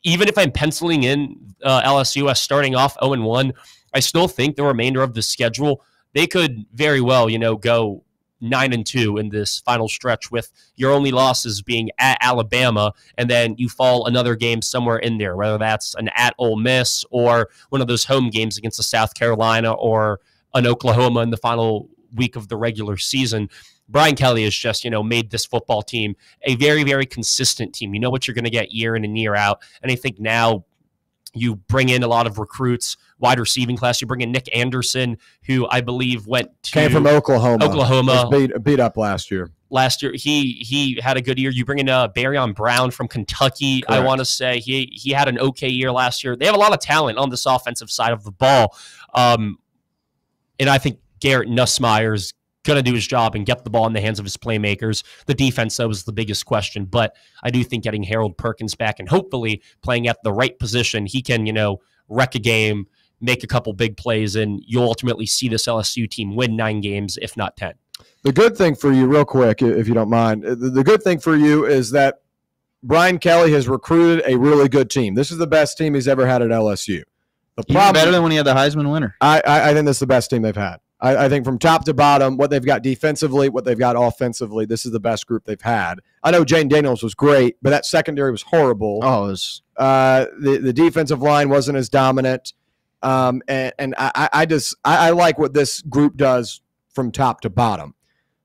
even if I'm penciling in LSU as starting off 0-1, I still think the remainder of the schedule, they could very well, go 9-2 in this final stretch, with your only losses being at Alabama, and then you fall another game somewhere in there, whether that's an at Ole Miss or one of those home games against a South Carolina or an Oklahoma in the final week of the regular season. Brian Kelly has just, made this football team a very, very consistent team. You know what you're going to get year in and year out, and I think now you bring in a lot of recruits, wide receiving class. You bring in Nick Anderson, who I believe came from Oklahoma. Was beat up last year. Last year, he had a good year. You bring in Barryon Brown from Kentucky. Correct. I want to say he had an okay year last year. They have a lot of talent on this offensive side of the ball, and I think Garrett Nussmeier is going to do his job and get the ball in the hands of his playmakers. The defense, though, is the biggest question. But I do think getting Harold Perkins back and hopefully playing at the right position, he can, wreck a game, make a couple big plays, and you'll ultimately see this LSU team win 9 games, if not 10. The good thing for you, real quick, if you don't mind, the good thing for you is that Brian Kelly has recruited a really good team. This is the best team he's ever had at LSU. Even better than when he had the Heisman winner. I think this is the best team they've had. I think from top to bottom, what they've got defensively, what they've got offensively, this is the best group they've had. I know Jane Daniels was great, but that secondary was horrible. Oh, it was. The defensive line wasn't as dominant. And I like what this group does from top to bottom.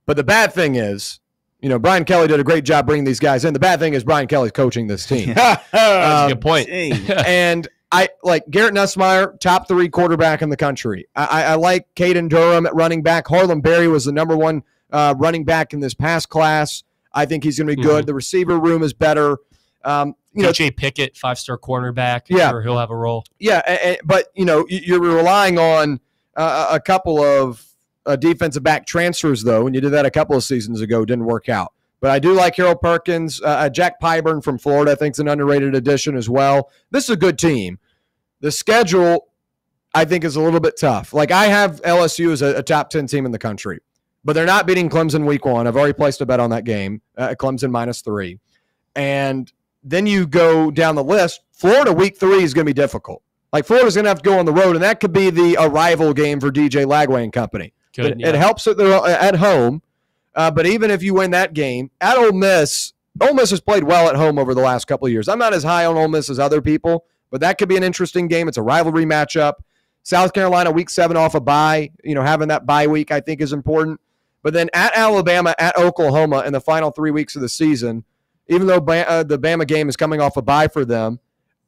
But the bad thing is, Brian Kelly did a great job bringing these guys in. The bad thing is Brian Kelly's coaching this team. That's a good point. And I like Garrett Nussmeier, top 3 quarterback in the country. I like Caden Durham at running back. Harlem Berry was the number 1 running back in this past class. I think he's going to be good. The receiver room is better. DJ Pickett, 5-star cornerback. Yeah, sure he'll have a role. Yeah, but you're relying on a couple of defensive back transfers though, and you did that a couple of seasons ago. Didn't work out. But I do like Harold Perkins. Jack Pyburn from Florida, I think, is an underrated addition as well. This is a good team. The schedule, I think, is a little bit tough. Like, I have LSU as a top 10 team in the country, but they're not beating Clemson week 1. I've already placed a bet on that game, Clemson -3. And then you go down the list. Florida week 3 is going to be difficult. Like, Florida's going to have to go on the road, and that could be the arrival game for DJ Lagway and company. It helps that they're at home. But even if you win that game, at Ole Miss has played well at home over the last couple of years. I'm not as high on Ole Miss as other people, but that could be an interesting game. It's a rivalry matchup. South Carolina, week 7 off a bye. Having that bye week, I think, is important. But then at Alabama, at Oklahoma in the final 3 weeks of the season, even though the Bama game is coming off a bye for them,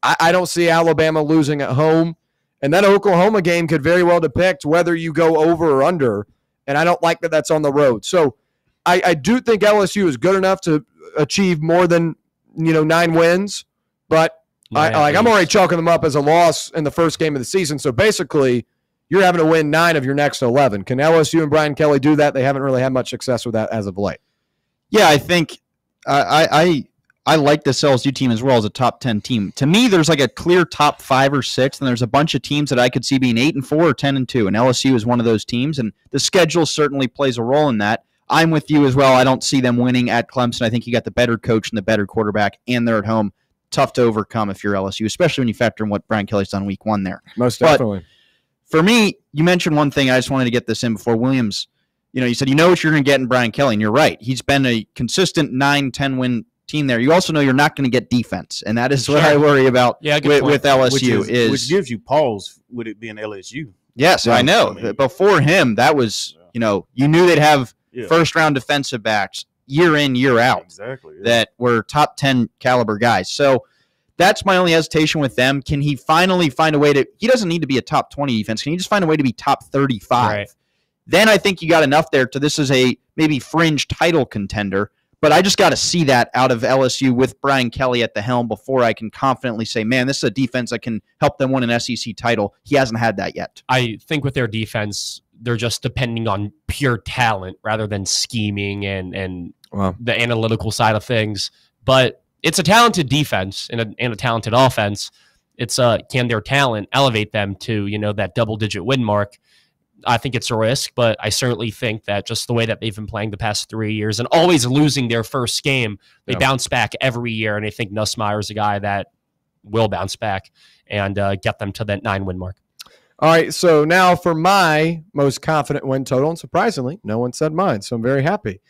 I don't see Alabama losing at home. And that Oklahoma game could very well depict whether you go over or under, and I don't like that that's on the road. So I do think LSU is good enough to achieve more than 9 wins, But Yeah, I'm already chalking them up as a loss in the first game of the season. So basically, you're having to win 9 of your next 11. Can LSU and Brian Kelly do that? They haven't really had much success with that as of late. Yeah, I think I like this LSU team as well as a top 10 team. To me, there's like a clear top 5 or 6, and there's a bunch of teams that I could see being 8-4 or 10-2, and LSU is one of those teams, and the schedule certainly plays a role in that. I'm with you as well. I don't see them winning at Clemson. I think you got the better coach and the better quarterback, and they're at home. Tough to overcome if you're LSU, especially when you factor in what Brian Kelly's done week 1 there. Most definitely. But for me, you mentioned one thing. I just wanted to get this in before Williams. You said you know what you're going to get in Brian Kelly, and you're right. He's been a consistent 9-10 win team there. You also know you're not going to get defense, and that is what I worry about with LSU. Which gives you pause with it being LSU. Yes, I know. Before him, that was, you knew they'd have first-round defensive backs year in, year out that were top 10 caliber guys. So that's my only hesitation with them. Can he finally find a way to – he doesn't need to be a top 20 defense. Can he just find a way to be top 35? Right. Then I think you got enough there to this is a maybe fringe title contender. But I just got to see that out of LSU with Brian Kelly at the helm before I can confidently say, man, this is a defense that can help them win an SEC title. He hasn't had that yet. I think with their defense, they're just depending on pure talent rather than scheming and the analytical side of things. But it's a talented defense and a talented offense. It's can their talent elevate them to that double-digit win mark? I think it's a risk, but I certainly think that just the way that they've been playing the past 3 years and always losing their first game, they bounce back every year. And I think Nussmeier is a guy that will bounce back and get them to that 9-win mark. All right, so now for my most confident win total, and surprisingly, no one said mine, so I'm very happy.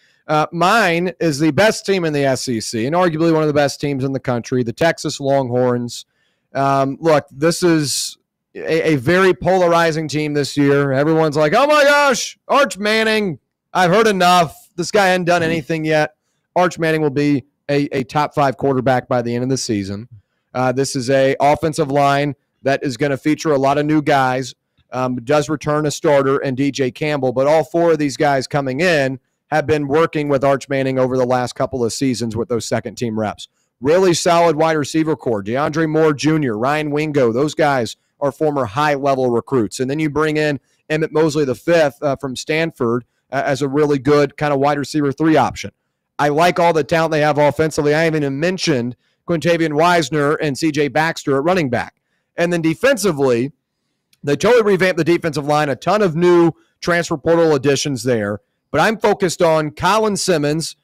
Mine is the best team in the SEC and arguably one of the best teams in the country, the Texas Longhorns. Look, this is a very polarizing team this year. Everyone's like, oh my gosh, Arch Manning, I've heard enough. This guy hasn't done anything yet. Arch Manning will be a top 5 quarterback by the end of the season. This is a offensive line that is going to feature a lot of new guys. Does return a starter and DJ Campbell, but all 4 of these guys coming in have been working with Arch Manning over the last couple of seasons with those second-team reps. Really solid wide receiver core. DeAndre Moore Jr., Ryan Wingo, those guys are former high-level recruits. And then you bring in Emmett Mosley V from Stanford as a really good kind of wide receiver 3 option. I like all the talent they have offensively. I haven't even mentioned Quintavion Wiesner and C.J. Baxter at running back. And then defensively, they totally revamped the defensive line, a ton of new transfer portal additions there. But I'm focused on Colin Simmons,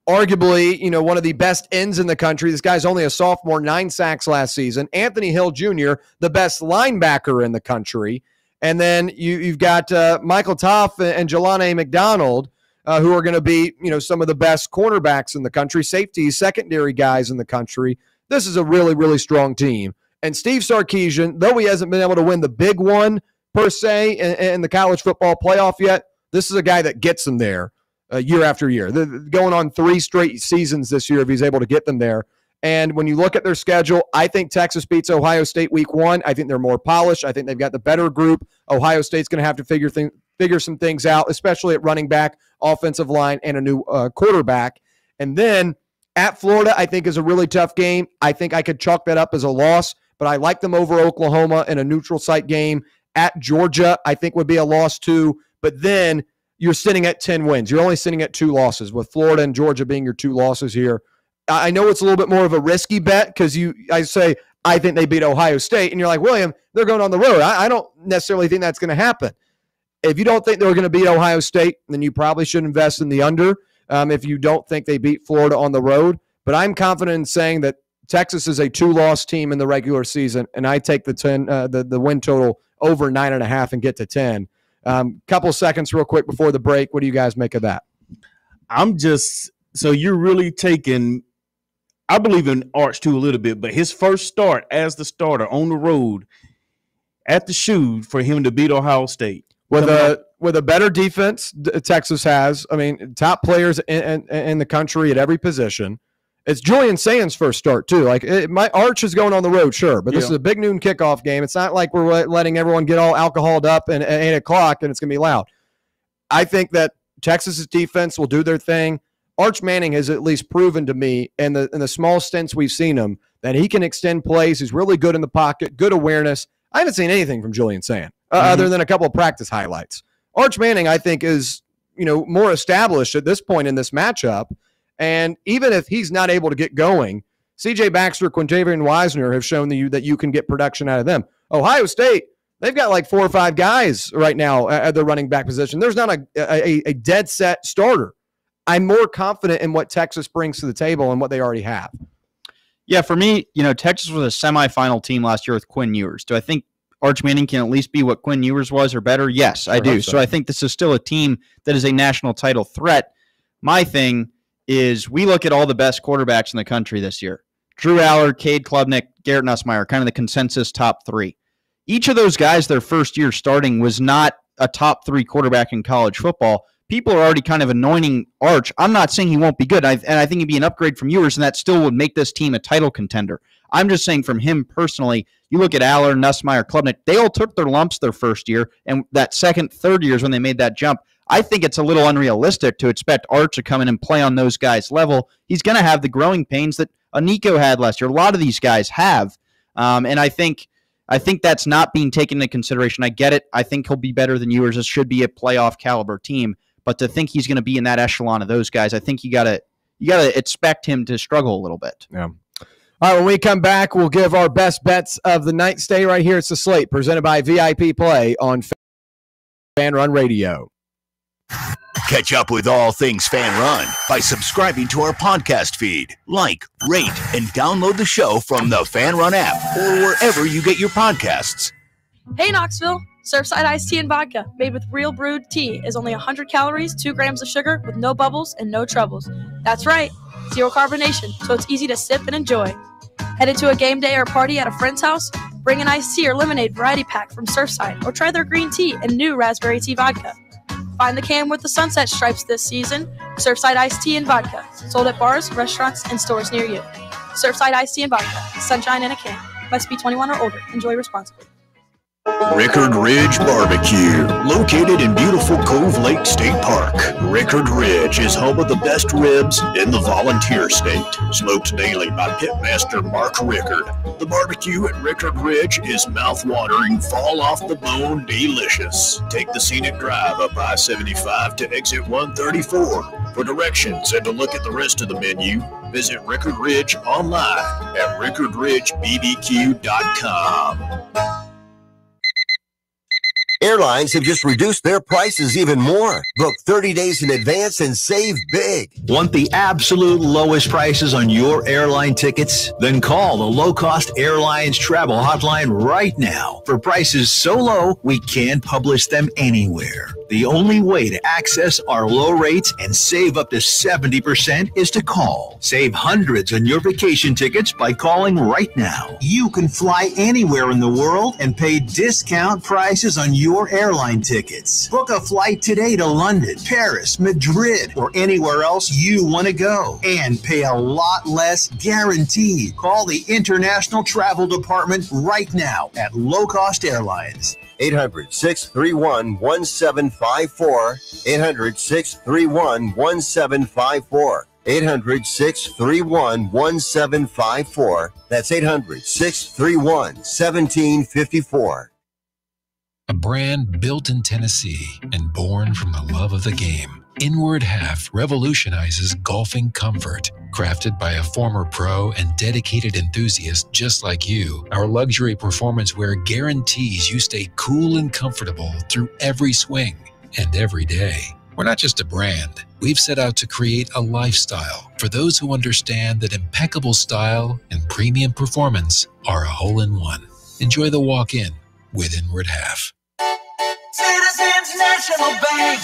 arguably, one of the best ends in the country. This guy's only a sophomore, 9 sacks last season. Anthony Hill Jr., the best linebacker in the country. And then you've got Michael Toff and Jelani McDonald, who are going to be, some of the best cornerbacks in the country, safeties, secondary guys in the country. This is a really, really strong team. And Steve Sarkisian, though he hasn't been able to win the big one, per se, in the college football playoff yet, this is a guy that gets them there. Year after year. They're going on 3 straight seasons this year if he's able to get them there. And when you look at their schedule, I think Texas beats Ohio State week 1. I think they're more polished. I think they've got the better group. Ohio State's going to have to figure some things out, especially at running back, offensive line, and a new quarterback. And then at Florida, I think is a really tough game. I think I could chalk that up as a loss, but I like them over Oklahoma in a neutral site game. At Georgia, I think would be a loss too. But then you're sitting at 10 wins. You're only sitting at 2 losses, with Florida and Georgia being your 2 losses here. I know it's a little bit more of a risky bet because I say, I think they beat Ohio State, and you're like, William, they're going on the road. I don't necessarily think that's going to happen. If you don't think they're going to beat Ohio State, then you probably should invest in the under if you don't think they beat Florida on the road. But I'm confident in saying that Texas is a 2-loss team in the regular season, and I take the win total over 9.5 and get to 10. Couple seconds real quick before the break. What do you guys make of that? So you're really taking, I believe in Arch too a little bit, but his first start as the starter on the road at the shoe for him to beat Ohio State. With a better defense Texas has, I mean, top players in the country at every position. It's Julian Sands' first start, too. My Arch is going on the road, sure, but this is a big noon kickoff game. It's not like we're letting everyone get all alcoholed up at 8 o'clock and it's going to be loud. I think that Texas's defense will do their thing. Arch Manning has at least proven to me in the small stints we've seen him that he can extend plays. He's really good in the pocket, good awareness. I haven't seen anything from Julian Sand other than a couple of practice highlights. Arch Manning, I think, is more established at this point in this matchup. And even if he's not able to get going, C.J. Baxter, Quintavious Wisner have shown that you can get production out of them. Ohio State, they've got like 4 or 5 guys right now at the running back position. There's not a dead set starter. I'm more confident in what Texas brings to the table and what they already have. Yeah, for me, Texas was a semifinal team last year with Quinn Ewers. Do I think Arch Manning can at least be what Quinn Ewers was or better? Yes, I do. So I think this is still a team that is a national title threat. My thing is we look at all the best quarterbacks in the country this year. Drew Allard, Cade Klubnik, Garrett Nussmeier, kind of the consensus top 3. Each of those guys, their first year starting, was not a top 3 quarterback in college football. People are already kind of anointing Arch. I'm not saying he won't be good, and I think he'd be an upgrade from Ewers, and that still would make this team a title contender. I'm just saying from him personally, you look at Allard, Nussmeier, Klubnik, they all took their lumps their first year, and that second, third years when they made that jump, I think it's a little unrealistic to expect Arch to come in and play on those guys' level. He's going to have the growing pains that Nico had last year. A lot of these guys have, and I think that's not being taken into consideration. I get it. I think he'll be better than Ewers. This should be a playoff caliber team, but to think he's going to be in that echelon of those guys, I think you gotta expect him to struggle a little bit. Yeah. All right, when we come back, we'll give our best bets of the night. Stay right here. It's the Slate presented by VIP Play on Fan Run Radio. Catch up with all things Fan Run by subscribing to our podcast feed. Like, rate, and download the show from the Fan Run app or wherever you get your podcasts. Hey, Knoxville. Surfside iced tea and vodka made with real brewed tea is only 100 calories, 2 grams of sugar with no bubbles and no troubles. That's right, 0 carbonation, so it's easy to sip and enjoy. Headed to a game day or party at a friend's house? Bring an iced tea or lemonade variety pack from Surfside or try their green tea and new raspberry tea vodka. Find the can with the sunset stripes this season. Surfside iced tea and vodka. Sold at bars, restaurants, and stores near you. Surfside iced tea and vodka. Sunshine in a can. Must be 21 or older. Enjoy responsibly. Rickard Ridge Barbecue, located in beautiful Cove Lake State Park. Rickard Ridge is home of the best ribs in the volunteer state. Smoked daily by pitmaster Mark Rickard. The barbecue at Rickard Ridge is mouth-watering, fall-off-the-bone delicious. Take the scenic drive up I-75 to exit 134. For directions and to look at the rest of the menu, visit Rickard Ridge online at rickardridgebbq.com. Airlines have just reduced their prices even more. Book 30 days in advance and save big. Want the absolute lowest prices on your airline tickets? Then call the Low Cost Airlines Travel Hotline right now. For prices so low, we can't publish them anywhere. The only way to access our low rates and save up to 70% is to call. Save hundreds on your vacation tickets by calling right now. You can fly anywhere in the world and pay discount prices on your airline tickets. Book a flight today to London, Paris, Madrid, or anywhere else you want to go and pay a lot less guaranteed. Call the International Travel Department right now at Low Cost Airlines. 800-631-1754. 800-631-1754. 800-631-1754. That's 800-631-1754. A brand built in Tennessee and born from the love of the game, Inward Half revolutionizes golfing comfort. Crafted by a former pro and dedicated enthusiast just like you, our luxury performance wear guarantees you stay cool and comfortable through every swing and every day. We're not just a brand. We've set out to create a lifestyle for those who understand that impeccable style and premium performance are a hole-in-one. Enjoy the walk-in with Inward Half. Citizens National Bank.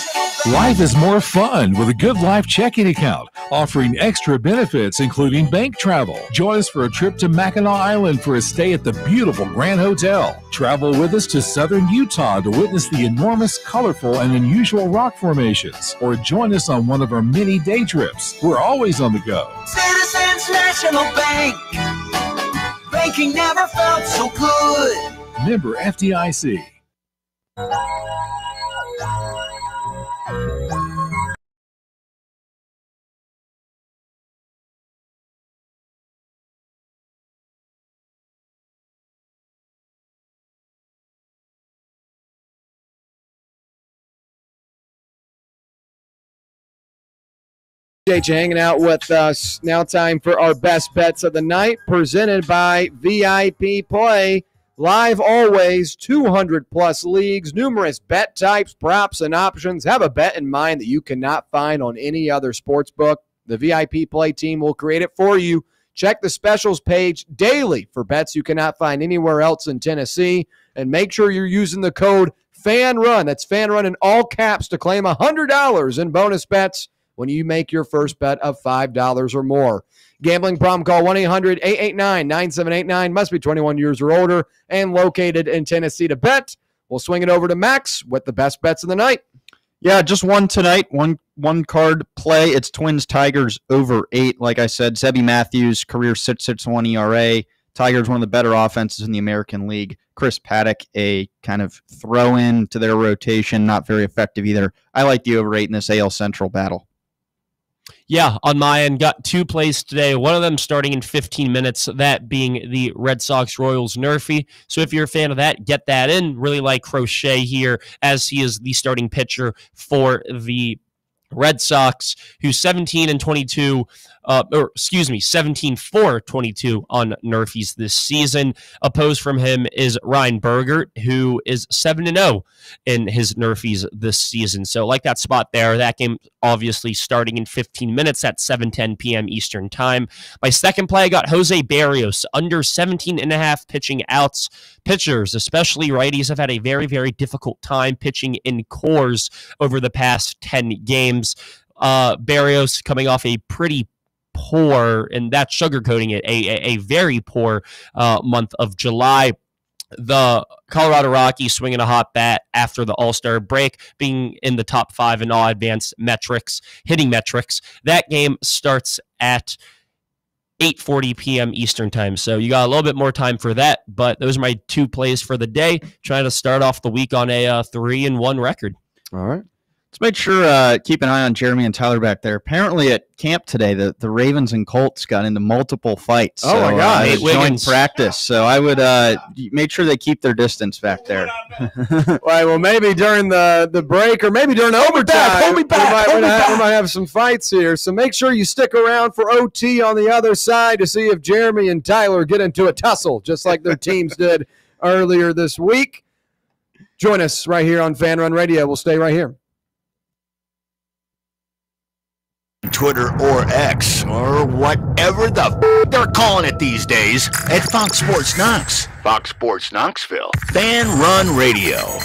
Life is more fun with a Good Life checking account, offering extra benefits including bank travel. Join us for a trip to Mackinac Island for a stay at the beautiful Grand Hotel. Travel with us to southern Utah to witness the enormous, colorful, and unusual rock formations. Or join us on one of our many day trips. We're always on the go. Citizens National Bank. Banking never felt so good. Member FDIC. Appreciate you hanging out with us. Now time for our best bets of the night, presented by VIP Play. Live always, 200-plus leagues, numerous bet types, props, and options. Have a bet in mind that you cannot find on any other sports book. The VIP Play team will create it for you. Check the specials page daily for bets you cannot find anywhere else in Tennessee. And make sure you're using the code FANRUN. That's FANRUN in all caps to claim $100 in bonus bets when you make your first bet of $5 or more. Gambling problem, call 1-800-889-9789. Must be 21 years or older and located in Tennessee to bet. We'll swing it over to Max with the best bets of the night. Yeah, just one tonight, one card play. It's Twins Tigers over 8. Like I said, Zebby Matthews, career 6.61 ERA. Tigers, one of the better offenses in the American League. Chris Paddock, a kind of throw-in to their rotation, not very effective either. I like the over 8 in this AL Central battle. Yeah, on my end, got 2 plays today. One of them starting in 15 minutes, that being the Red Sox Royals Nerfy. So if you're a fan of that, get that in. Really like Crochet here, as he is the starting pitcher for the Red Sox, who's 17-22, 17-4-22 on Nerfies this season. Opposed from him is Ryan Bergert, who is 7-0 in his Nerfies this season. So like that spot there. That game obviously starting in 15 minutes at 7:10 p.m. Eastern time. My second play, I got Jose Barrios, under 17.5 pitching outs. Pitchers, especially righties, have had a very, very difficult time pitching in cores over the past 10 games. Barrios coming off a pretty poor, and that's sugarcoating it, a very poor month of July. The Colorado Rockies swinging a hot bat after the All-Star break, being in the top 5 in all advanced metrics, hitting metrics. That game starts at 8:40 p.m. Eastern time. So you got a little bit more time for that, but those are my 2 plays for the day. Trying to start off the week on a 3-1 record. All right. Let's make sure, keep an eye on Jeremy and Tyler back there. Apparently at camp today, the Ravens and Colts got into multiple fights. Oh, my God. They joined practice. So I would make sure they keep their distance back there. Right, well, maybe during the break or maybe during overtime, we might have some fights here. So make sure you stick around for OT on the other side to see if Jeremy and Tyler get into a tussle, just like their teams did earlier this week. Join us right here on Fan Run Radio. We'll stay right here. Twitter or X or whatever they're calling it these days at Fox Sports Knox, Fox Sports Knoxville, Fan Run Radio.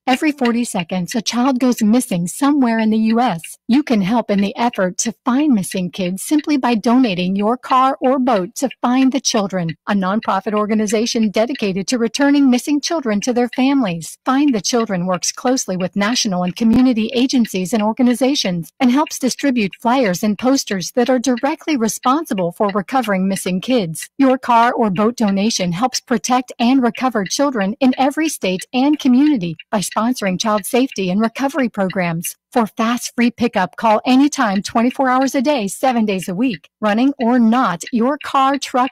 Every 40 seconds, a child goes missing somewhere in the U.S. You can help in the effort to find missing kids simply by donating your car or boat to Find the Children, a nonprofit organization dedicated to returning missing children to their families. Find the Children works closely with national and community agencies and organizations and helps distribute flyers and posters that are directly responsible for recovering missing kids. Your car or boat donation helps protect and recover children in every state and community by sponsoring child safety and recovery programs. For fast, free pickup, call anytime, 24 hours a day, 7 days a week. Running or not, your car, truck,